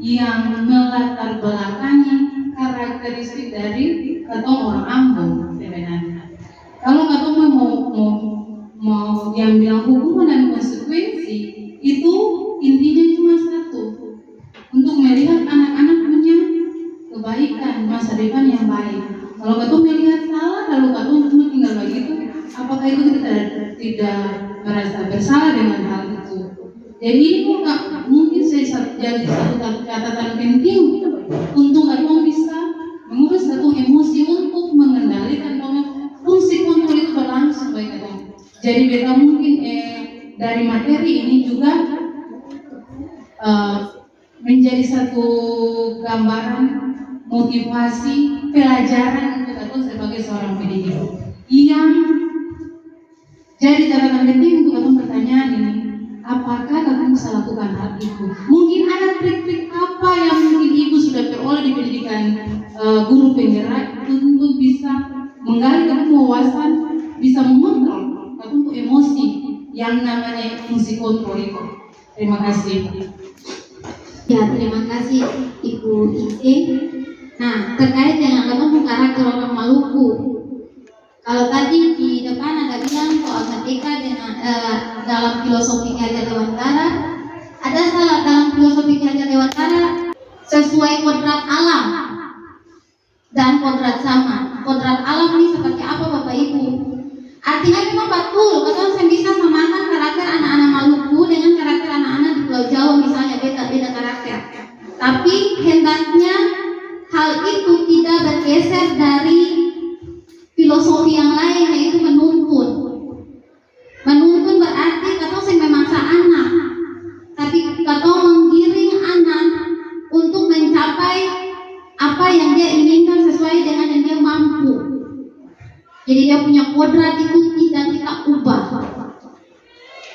yang melatar belakangi karakteristik dari orang Ambon sebenarnya. Kalau mau yang bilang hukuman dan konsekuensi itu intinya cuma satu, untuk melihat anak-anak punya kebaikan, masa depan yang baik. Kalau kau melihat salah lalu kau cuma tinggal begitu, apakah itu kita tidak merasa bersalah dengan hal itu? Jadi ini mungkin saya jadi satu catatan penting untuk kau bisa mengurus satu emosi untuk mengendalikan fungsi kontrol itu berlangsung baik kau. Jadi beta mungkin dari materi ini juga menjadi satu gambaran motivasi pelajaran untuk aku sebagai seorang pendidik yang jadi catatan penting untuk aku pertanyaan ini, apakah kamu bisa lakukan hal itu? Mungkin ada trik-trik apa yang mungkin ibu sudah peroleh di pendidikan guru penggerak untuk bisa menggali kamu wawasan, bisa mengontrol kamu emosi yang namanya fungsi kontrol itu. Terima kasih. Ya, terima kasih Ibu Ike. Nah, terkait dengan ketemu karakter orang Maluku, kalau tadi di depan ada bilang soal merdeka dengan dalam filosofi Ki Dewantara, ada salah dalam filosofi Ki Dewantara sesuai kodrat alam dan kodrat zaman. Kodrat alam ini seperti apa Bapak Ibu? Artinya memang betul, kalau saya bisa samakan karakter anak-anak Maluku dengan karakter anak-anak di Pulau Jawa misalnya, beda karakter. Tapi hendaknya hal itu tidak bergeser dari filosofi yang lain, yaitu menuntun. Menuntun berarti kata saya memaksa anak, tapi kata menggiring anak untuk mencapai apa yang dia inginkan sesuai dengan yang dia mampu. Jadi dia punya kodrat itu tidak kita ubah.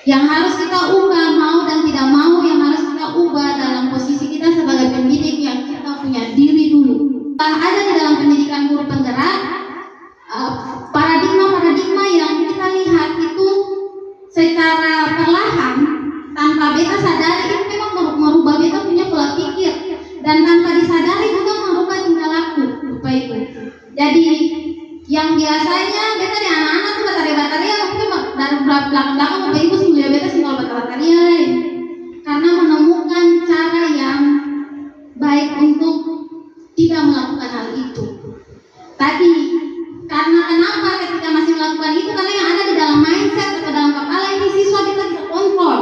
Yang harus kita ubah, mau dan tidak mau, yang harus kita ubah dalam posisi kita sebagai pendidik yang kita punya diri dulu. Ada di dalam pendidikan guru penggerak paradigma yang kita lihat itu secara perlahan tanpa beta sadari itu memang merubah beta punya pola pikir, dan tanpa disadari juga merubah tingkah laku Bapak Ibu. Jadi yang biasanya beta di anak-anak tuh bataria mungkin dari belakang Bapak Ibu sehingga beta sih kalau bataria lain, karena menemukan cara yang baik untuk tidak melakukan hal itu. Tadi karena kenapa ketika masih melakukan itu, karena yang ada di dalam mindset atau dalam kepala ini siswa kita bisa kontrol,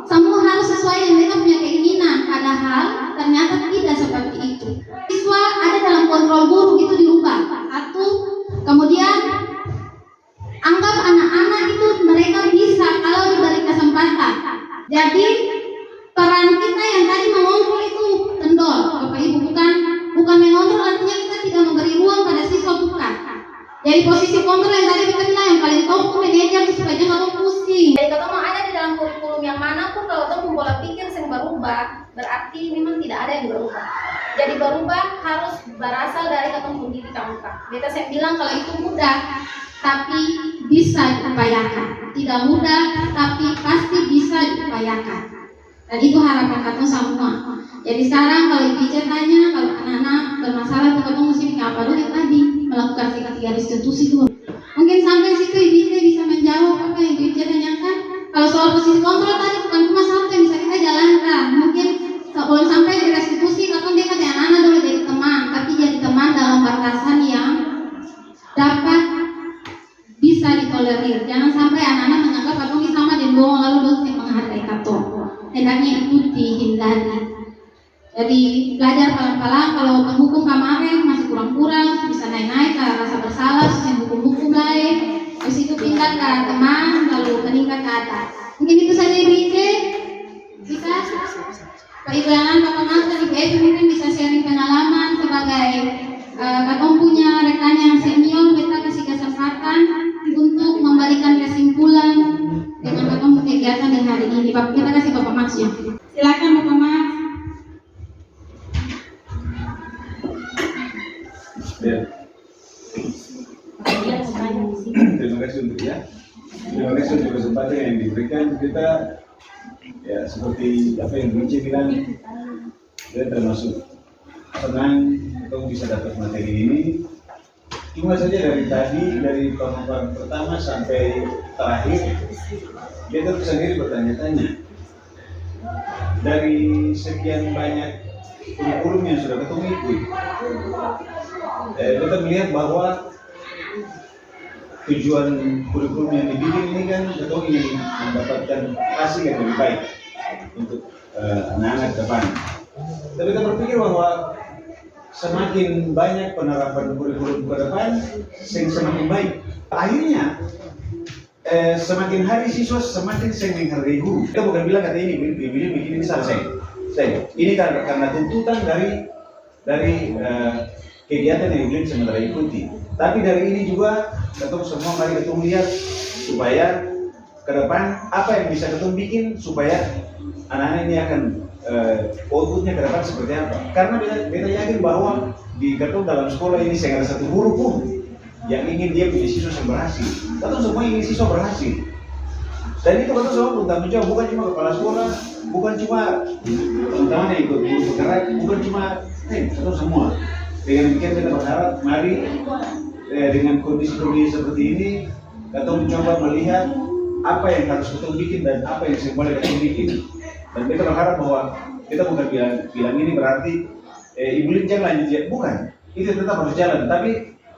semua harus sesuai yang mereka punya keinginan, padahal ternyata tidak seperti itu. Siswa ada dalam kontrol guru itu dirubah. Satu, kemudian anggap anak-anak itu mereka bisa kalau diberi kesempatan. Jadi peran kita yang tadi mengontrol itu kendor Bapak Ibu, bukan mengontrol artinya kita tidak memberi ruang pada siswa, bukan. Jadi posisi kontrol yang tadi kita bilang yang paling tahu itu manajer supaya jangan pusing. Jadi kalau ada di dalam kurikulum yang manapun kalau kamu pola pikir yang berubah, berarti memang tidak ada yang berubah. Jadi berubah harus berasal dari ketemu diri kamu. Beta saya bilang kalau itu mudah, tapi bisa diupayakan. Tidak mudah, tapi pasti bisa diupayakan. Dan itu harapan kata semua. Jadi sekarang kalau Ibu tanya, kalau anak-anak bermasalah itu kamu mesti apa dulu tadi melakukan tiga restitusi itu. Mungkin sampai situ Ibu bisa menjawab apa yang Ibu tanyakan. Kalau soal posisi kontrol tadi bukan cuma satu yang bisa kita jalankan. Mungkin sebelum sampai di restitusi, kapan dia kan anak-anak dulu jadi teman, tapi jadi teman dalam batasan yang dapat bisa ditolerir. Jangan sampai anak-anak menganggap kamu ini sama dan bohong lalu dosen menghargai kato. Hendaknya itu dihindari. Jadi belajar pelan-pelan. Kalau hukum kemarin masih kurang-kurang, bisa naik-naik ke rasa bersalah, sistem hukum-hukum baik. Terus itu pindah ke teman, lalu meningkat ke atas. Mungkin itu saja Ibu Ike. Bisa? Pak Ibu Yanan, Bapak Mas, itu mungkin bisa sharing pengalaman sebagai katong punya rekan yang senior, kita kasih kesempatan untuk memberikan kesimpulan dengan katong kegiatan di hari ini. Kita kasih Bapak Max ya. Silakan Bapak Max. Ya. Terima kasih untuk terima kasih untuk kesempatan yang diberikan. Kita ya seperti apa yang Bunci bilang, kita termasuk senang untuk bisa dapat materi ini. Cuma saja dari tadi, dari pemaparan pertama sampai terakhir, dia terus sendiri bertanya-tanya. Dari sekian banyak kurikulum yang sudah ketemu ikut, kita melihat bahwa tujuan kurikulum yang dibikin ini kan betul ingin mendapatkan hasil yang lebih baik untuk anak-anak depan. Tapi kita berpikir bahwa semakin banyak penerapan kurikulum ke depan, semakin baik. Akhirnya semakin hari siswa semakin sering menghargai guru. Kita bukan bilang kata ini bikin ini selesai. Ini karena tuntutan dari kegiatan yang Iblis sementara ikuti. Tapi dari ini juga ketemu semua, mari ketemu lihat supaya ke depan apa yang bisa ketemu bikin supaya anak-anak ini akan outputnya ke depan seperti apa. Karena kita yakin bahwa di ketemu dalam sekolah ini saya ada satu guru pun yang ingin dia punya siswa yang berhasil. Ketemu semua ingin siswa berhasil. Dan itu ketemu semua pun tanggung jawab, bukan cuma kepala sekolah, bukan cuma teman-teman yang ikut guru bergerak, bukan cuma ketemu semua. Dengan demikian kita berharap mari dengan kondisi-kondisi seperti ini kita mencoba melihat apa yang harus kita bikin dan apa yang boleh kita bikin. Dan kita berharap bahwa kita bukan bilang ini berarti Ibu Lin jangan lanjut ya, bukan. Itu tetap harus jalan. Tapi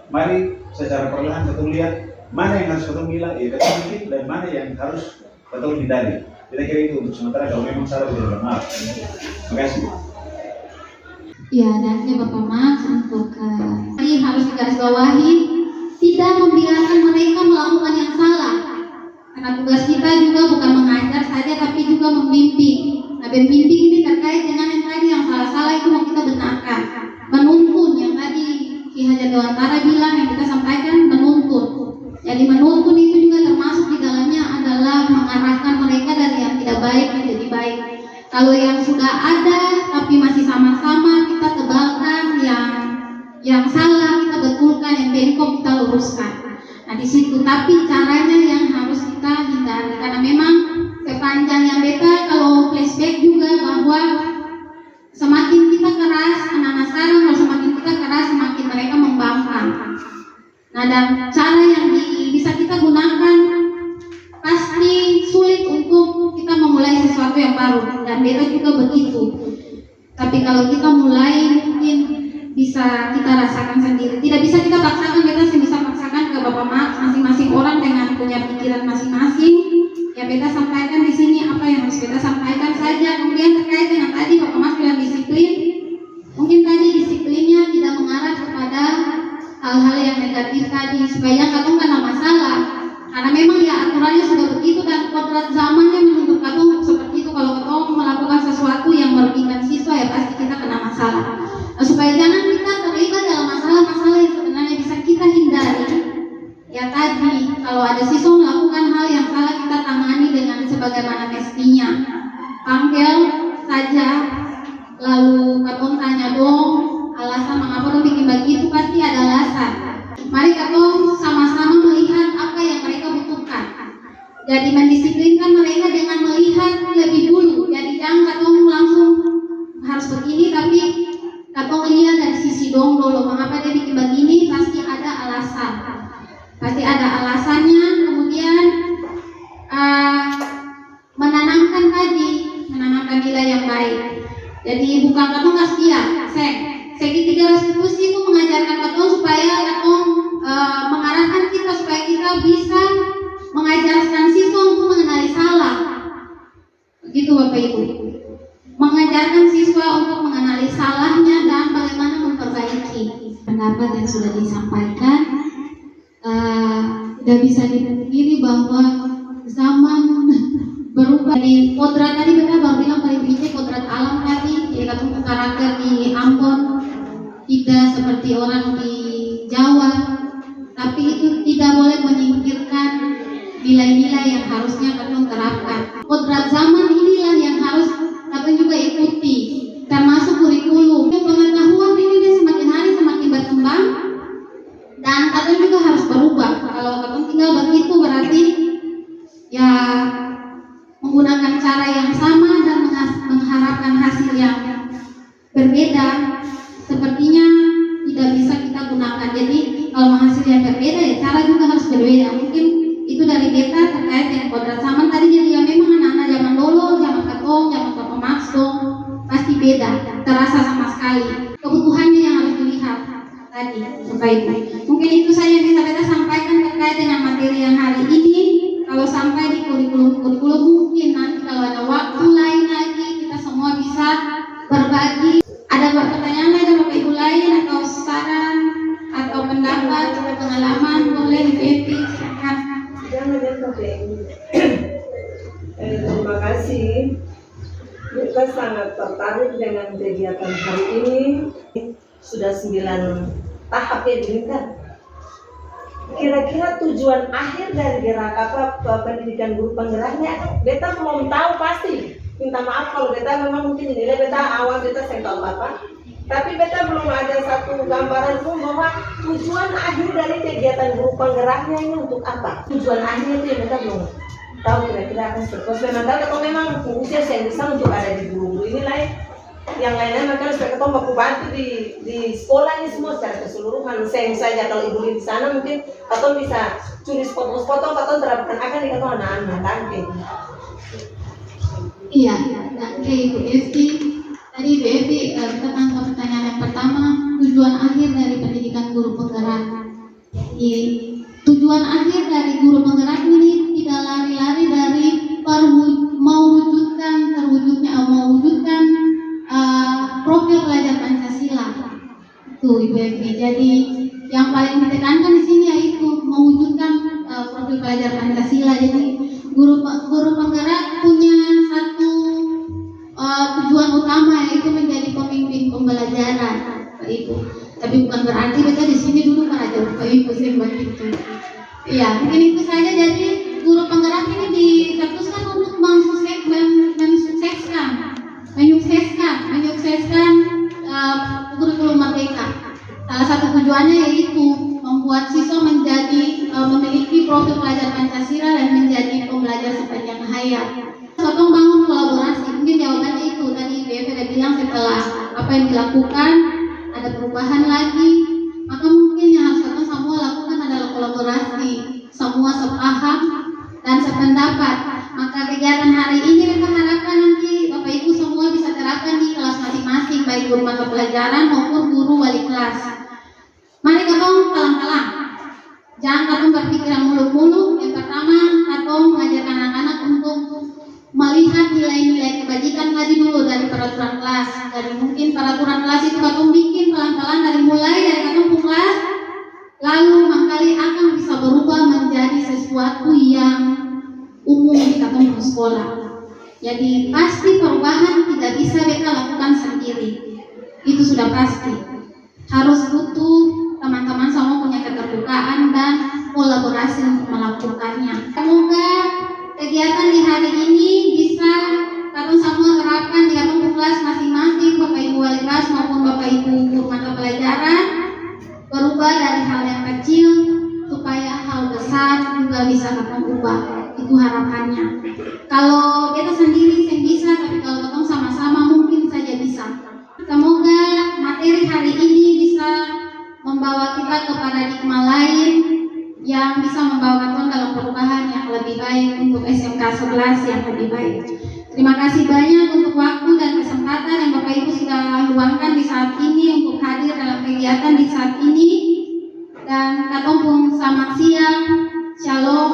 mari secara perlahan kita lihat mana yang harus kita bilang, kita bikin, dan mana yang harus kita hindari. Kita kira itu untuk sementara, kalau memang salah kita maaf. Terima kasih. Ya, dan Bapak Max untuk ini harus digarisbawahi, tidak membiarkan mereka melakukan yang salah. Karena tugas kita juga bukan mengajar saja, tapi juga membimbing. Nah, membimbing ini terkait dengan yang tadi yang salah-salah itu mau kita benarkan. Menuntun yang tadi Ki Hajar Dewantara bilang, yang kita sampaikan menuntun. Jadi menuntun itu juga termasuk di dalamnya adalah mengarahkan mereka dari yang tidak baik menjadi baik. Kalau yang sudah ada tapi masih sama-sama, kita tebalkan, yang salah kita betulkan, yang bengkok kita luruskan. Nah di situ, tapi caranya yang harus kita hindari, karena memang sepanjang yang beta kalau flashback juga bahwa semakin kita keras, anak-anak sekarang kalau semakin kita keras, semakin mereka membangkang. Nah dan cara yang bisa kita gunakan pasti sulit untuk kita memulai sesuatu yang baru, dan beta juga begitu. Tapi kalau kita mulai mungkin bisa kita rasakan sendiri. Tidak bisa kita paksakan, beta bisa paksakan ke Bapak Max, masing-masing orang dengan punya pikiran masing-masing. Ya beta sampaikan di sini apa yang harus beta sampaikan saja. Kemudian terkait dengan tadi Bapak Max bilang disiplin, mungkin tadi disiplinnya tidak mengarah kepada hal-hal yang negatif tadi, supaya katong kena masalah. Karena memang ya aturannya sudah begitu dan kodrat zamannya menuntut katong seperti itu. Kalau katong melakukan sesuatu yang merugikan siswa, ya pasti kita kena masalah. Nah, supaya jangan kita terlibat dalam masalah-masalah yang sebenarnya bisa kita hindari. Ya tadi, kalau ada siswa melakukan hal yang salah, kita tangani dengan sebagaimana mestinya. Panggil saja, lalu katong tanya dong alasan mengapa dong bikin begitu, pasti ada alasan. Mari katong sama-sama melihat apa yang mereka butuhkan. Jadi mendisiplinkan mereka dengan melihat lebih dulu. Jadi jangan katong langsung harus begini, tapi katong lihat dari sisi dong dulu. Mengapa dia bikin begini, pasti ada alasan. Pasti ada alasannya. Kemudian menanamkan nilai yang baik. Jadi bukan katong nggak setia, segitiga restitusi itu mengajarkan katong supaya katong mengarahkan kita supaya kita bisa mengajarkan siswa untuk mengenali salah. Begitu Bapak Ibu. Mengajarkan siswa untuk mengenali salahnya dan bagaimana memperbaiki. Pendapat yang sudah disampaikan tidak bisa dipungkiri bahwa zaman berubah. Di kodrat tadi kita baru bilang paling tinggi kodrat alam tadi, jadi katong karakter di Ambon tidak seperti orang di Jawa, tapi itu tidak boleh menyingkirkan nilai-nilai yang harusnya kita terapkan. Kodrat zaman inilah yang harus kita juga ikuti, termasuk kurikulum. Pengetahuan ini dia semakin hari semakin berkembang dan kita juga harus berubah. Kalau kita tinggal begitu berarti ya menggunakan cara yang sama dan mengharapkan hasil yang berbeda, sepertinya tidak bisa kita gunakan. Jadi kalau hasil yang berbeda ya cara juga harus berbeda. Mungkin itu dari beta terkait dengan kodrat zaman tadi. Jadi ya memang anak-anak zaman dulu, zaman ketong, zaman Papa Maxo pasti beda, terasa sama sekali. Kebutuhannya yang harus dilihat tadi supaya itu. Mungkin itu saja yang bisa beta sampaikan terkait dengan materi yang hari ini. Kalau sampai di kurikulum mungkin nanti kalau ada waktu lain lagi kita semua bisa berbagi. Ada pertanyaan lain dari Bapak Ibu lain atau saran atau pendapat atau pengalaman, boleh di silakan. Terima kasih. Kita sangat tertarik dengan kegiatan hari ini. Sudah 9 tahap ya kan. Kira-kira tujuan akhir dari gerak pendidikan guru penggeraknya, beta belum tahu pasti. Minta maaf kalau beta memang mungkin dinilai beta awal beta saya tahu apa. Tapi beta belum ada satu gambaran pun bahwa tujuan akhir dari kegiatan guru penggeraknya ini untuk apa. Tujuan akhirnya itu yang beta belum tahu kira-kira akan seperti apa. Kalau memang usia saya bisa untuk ada di guru-guru ini lain. Yang lainnya mereka harus ketemu baku bantu di sekolah ini semua secara keseluruhan. Sayang saja kalau ibu di sana mungkin atau bisa curi foto-foto atau terapkan akan dikatakan anak-anak nanti. Iya, oke Ibu Esti. Tadi Ibu Esti tentang pertanyaan yang pertama, tujuan akhir dari pendidikan guru penggerak. Jadi tujuan akhir dari guru penggerak ini tidak lari-lari dari mewujudkan profil pelajar Pancasila. Itu Ibu Esti. Jadi yang paling ditekankan di sini yaitu mewujudkan profil pelajar Pancasila. Jadi guru penggerak punya satu tujuan utama yaitu menjadi pemimpin pembelajaran, Pak Ibu. Tapi bukan berarti kita di sini dulu para jauh Pak Ibu sih begitu. Iya, mungkin itu saja. Jadi guru penggerak ini diteruskan untuk menyukseskan kurikulum merdeka. Salah satu tujuannya yaitu membuat siswa menjadi memiliki profil pelajar Pancasila dan menjadi pembelajar sepanjang hayat. Sotong bangun kolaborasi. Mungkin jawabannya itu tadi BF sudah bilang setelah apa yang dilakukan ada perubahan lagi, maka mungkin yang harus kita semua lakukan adalah kolaborasi, semua sepaham dan sependapat. Maka kegiatan hari ini kita harapkan nanti Bapak Ibu semua bisa terapkan di kelas masing-masing, baik guru mata pelajaran maupun guru wali kelas. Mari katong kalang-kalang, jangan katong berpikiran muluk-muluk. Yang pertama, katong mengajarkan anak-anak untuk melihat nilai-nilai kebajikan tadi dulu dari peraturan kelas. Dari mungkin peraturan kelas itu katong bikin pelan-pelan dari mulai dari katong kelas, lalu mangkali akan bisa berubah menjadi sesuatu yang umum di katong sekolah. Jadi pasti perubahan tidak bisa kita lakukan sendiri. Itu sudah pasti. Harus butuh teman-teman semua punya keterbukaan dan kolaborasi untuk melakukannya. Semoga kegiatan di hari ini bisa katong semua terapkan di katong kelas masing-masing, Bapak Ibu wali kelas maupun Bapak Ibu guru mata pelajaran, berubah dari hal yang kecil supaya hal besar juga bisa katong ubah. Itu harapannya. Kalau kita sendiri yang bisa, tapi kalau katong sama-sama mungkin saja bisa. Semoga materi hari ini bisa membawa kita ke paradigma lain yang bisa membawa katong dalam perubahan yang lebih baik untuk SMK 11 yang lebih baik. Terima kasih banyak untuk waktu dan kesempatan yang Bapak Ibu sudah luangkan di saat ini untuk hadir dalam kegiatan di saat ini. Dan katong pun selamat siang. Shalom.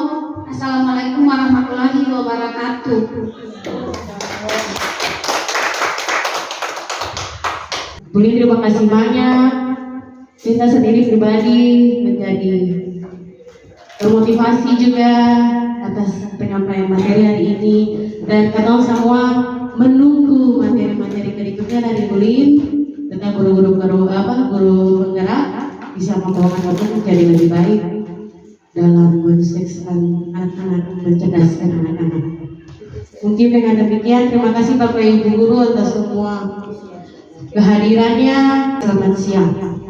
Assalamualaikum warahmatullahi wabarakatuh. Budi, terima kasih banyak. Kita sendiri pribadi menjadi termotivasi juga atas penyampaian materi hari ini, dan katong semua menunggu materi-materi berikutnya dari Ulin tentang guru penggerak bisa membawakan waktu menjadi lebih baik dalam mensukseskan anak-anak, mencerdaskan anak-anak. Mungkin dengan demikian, terima kasih Bapak Ibu Guru atas semua kehadirannya. Selamat siang.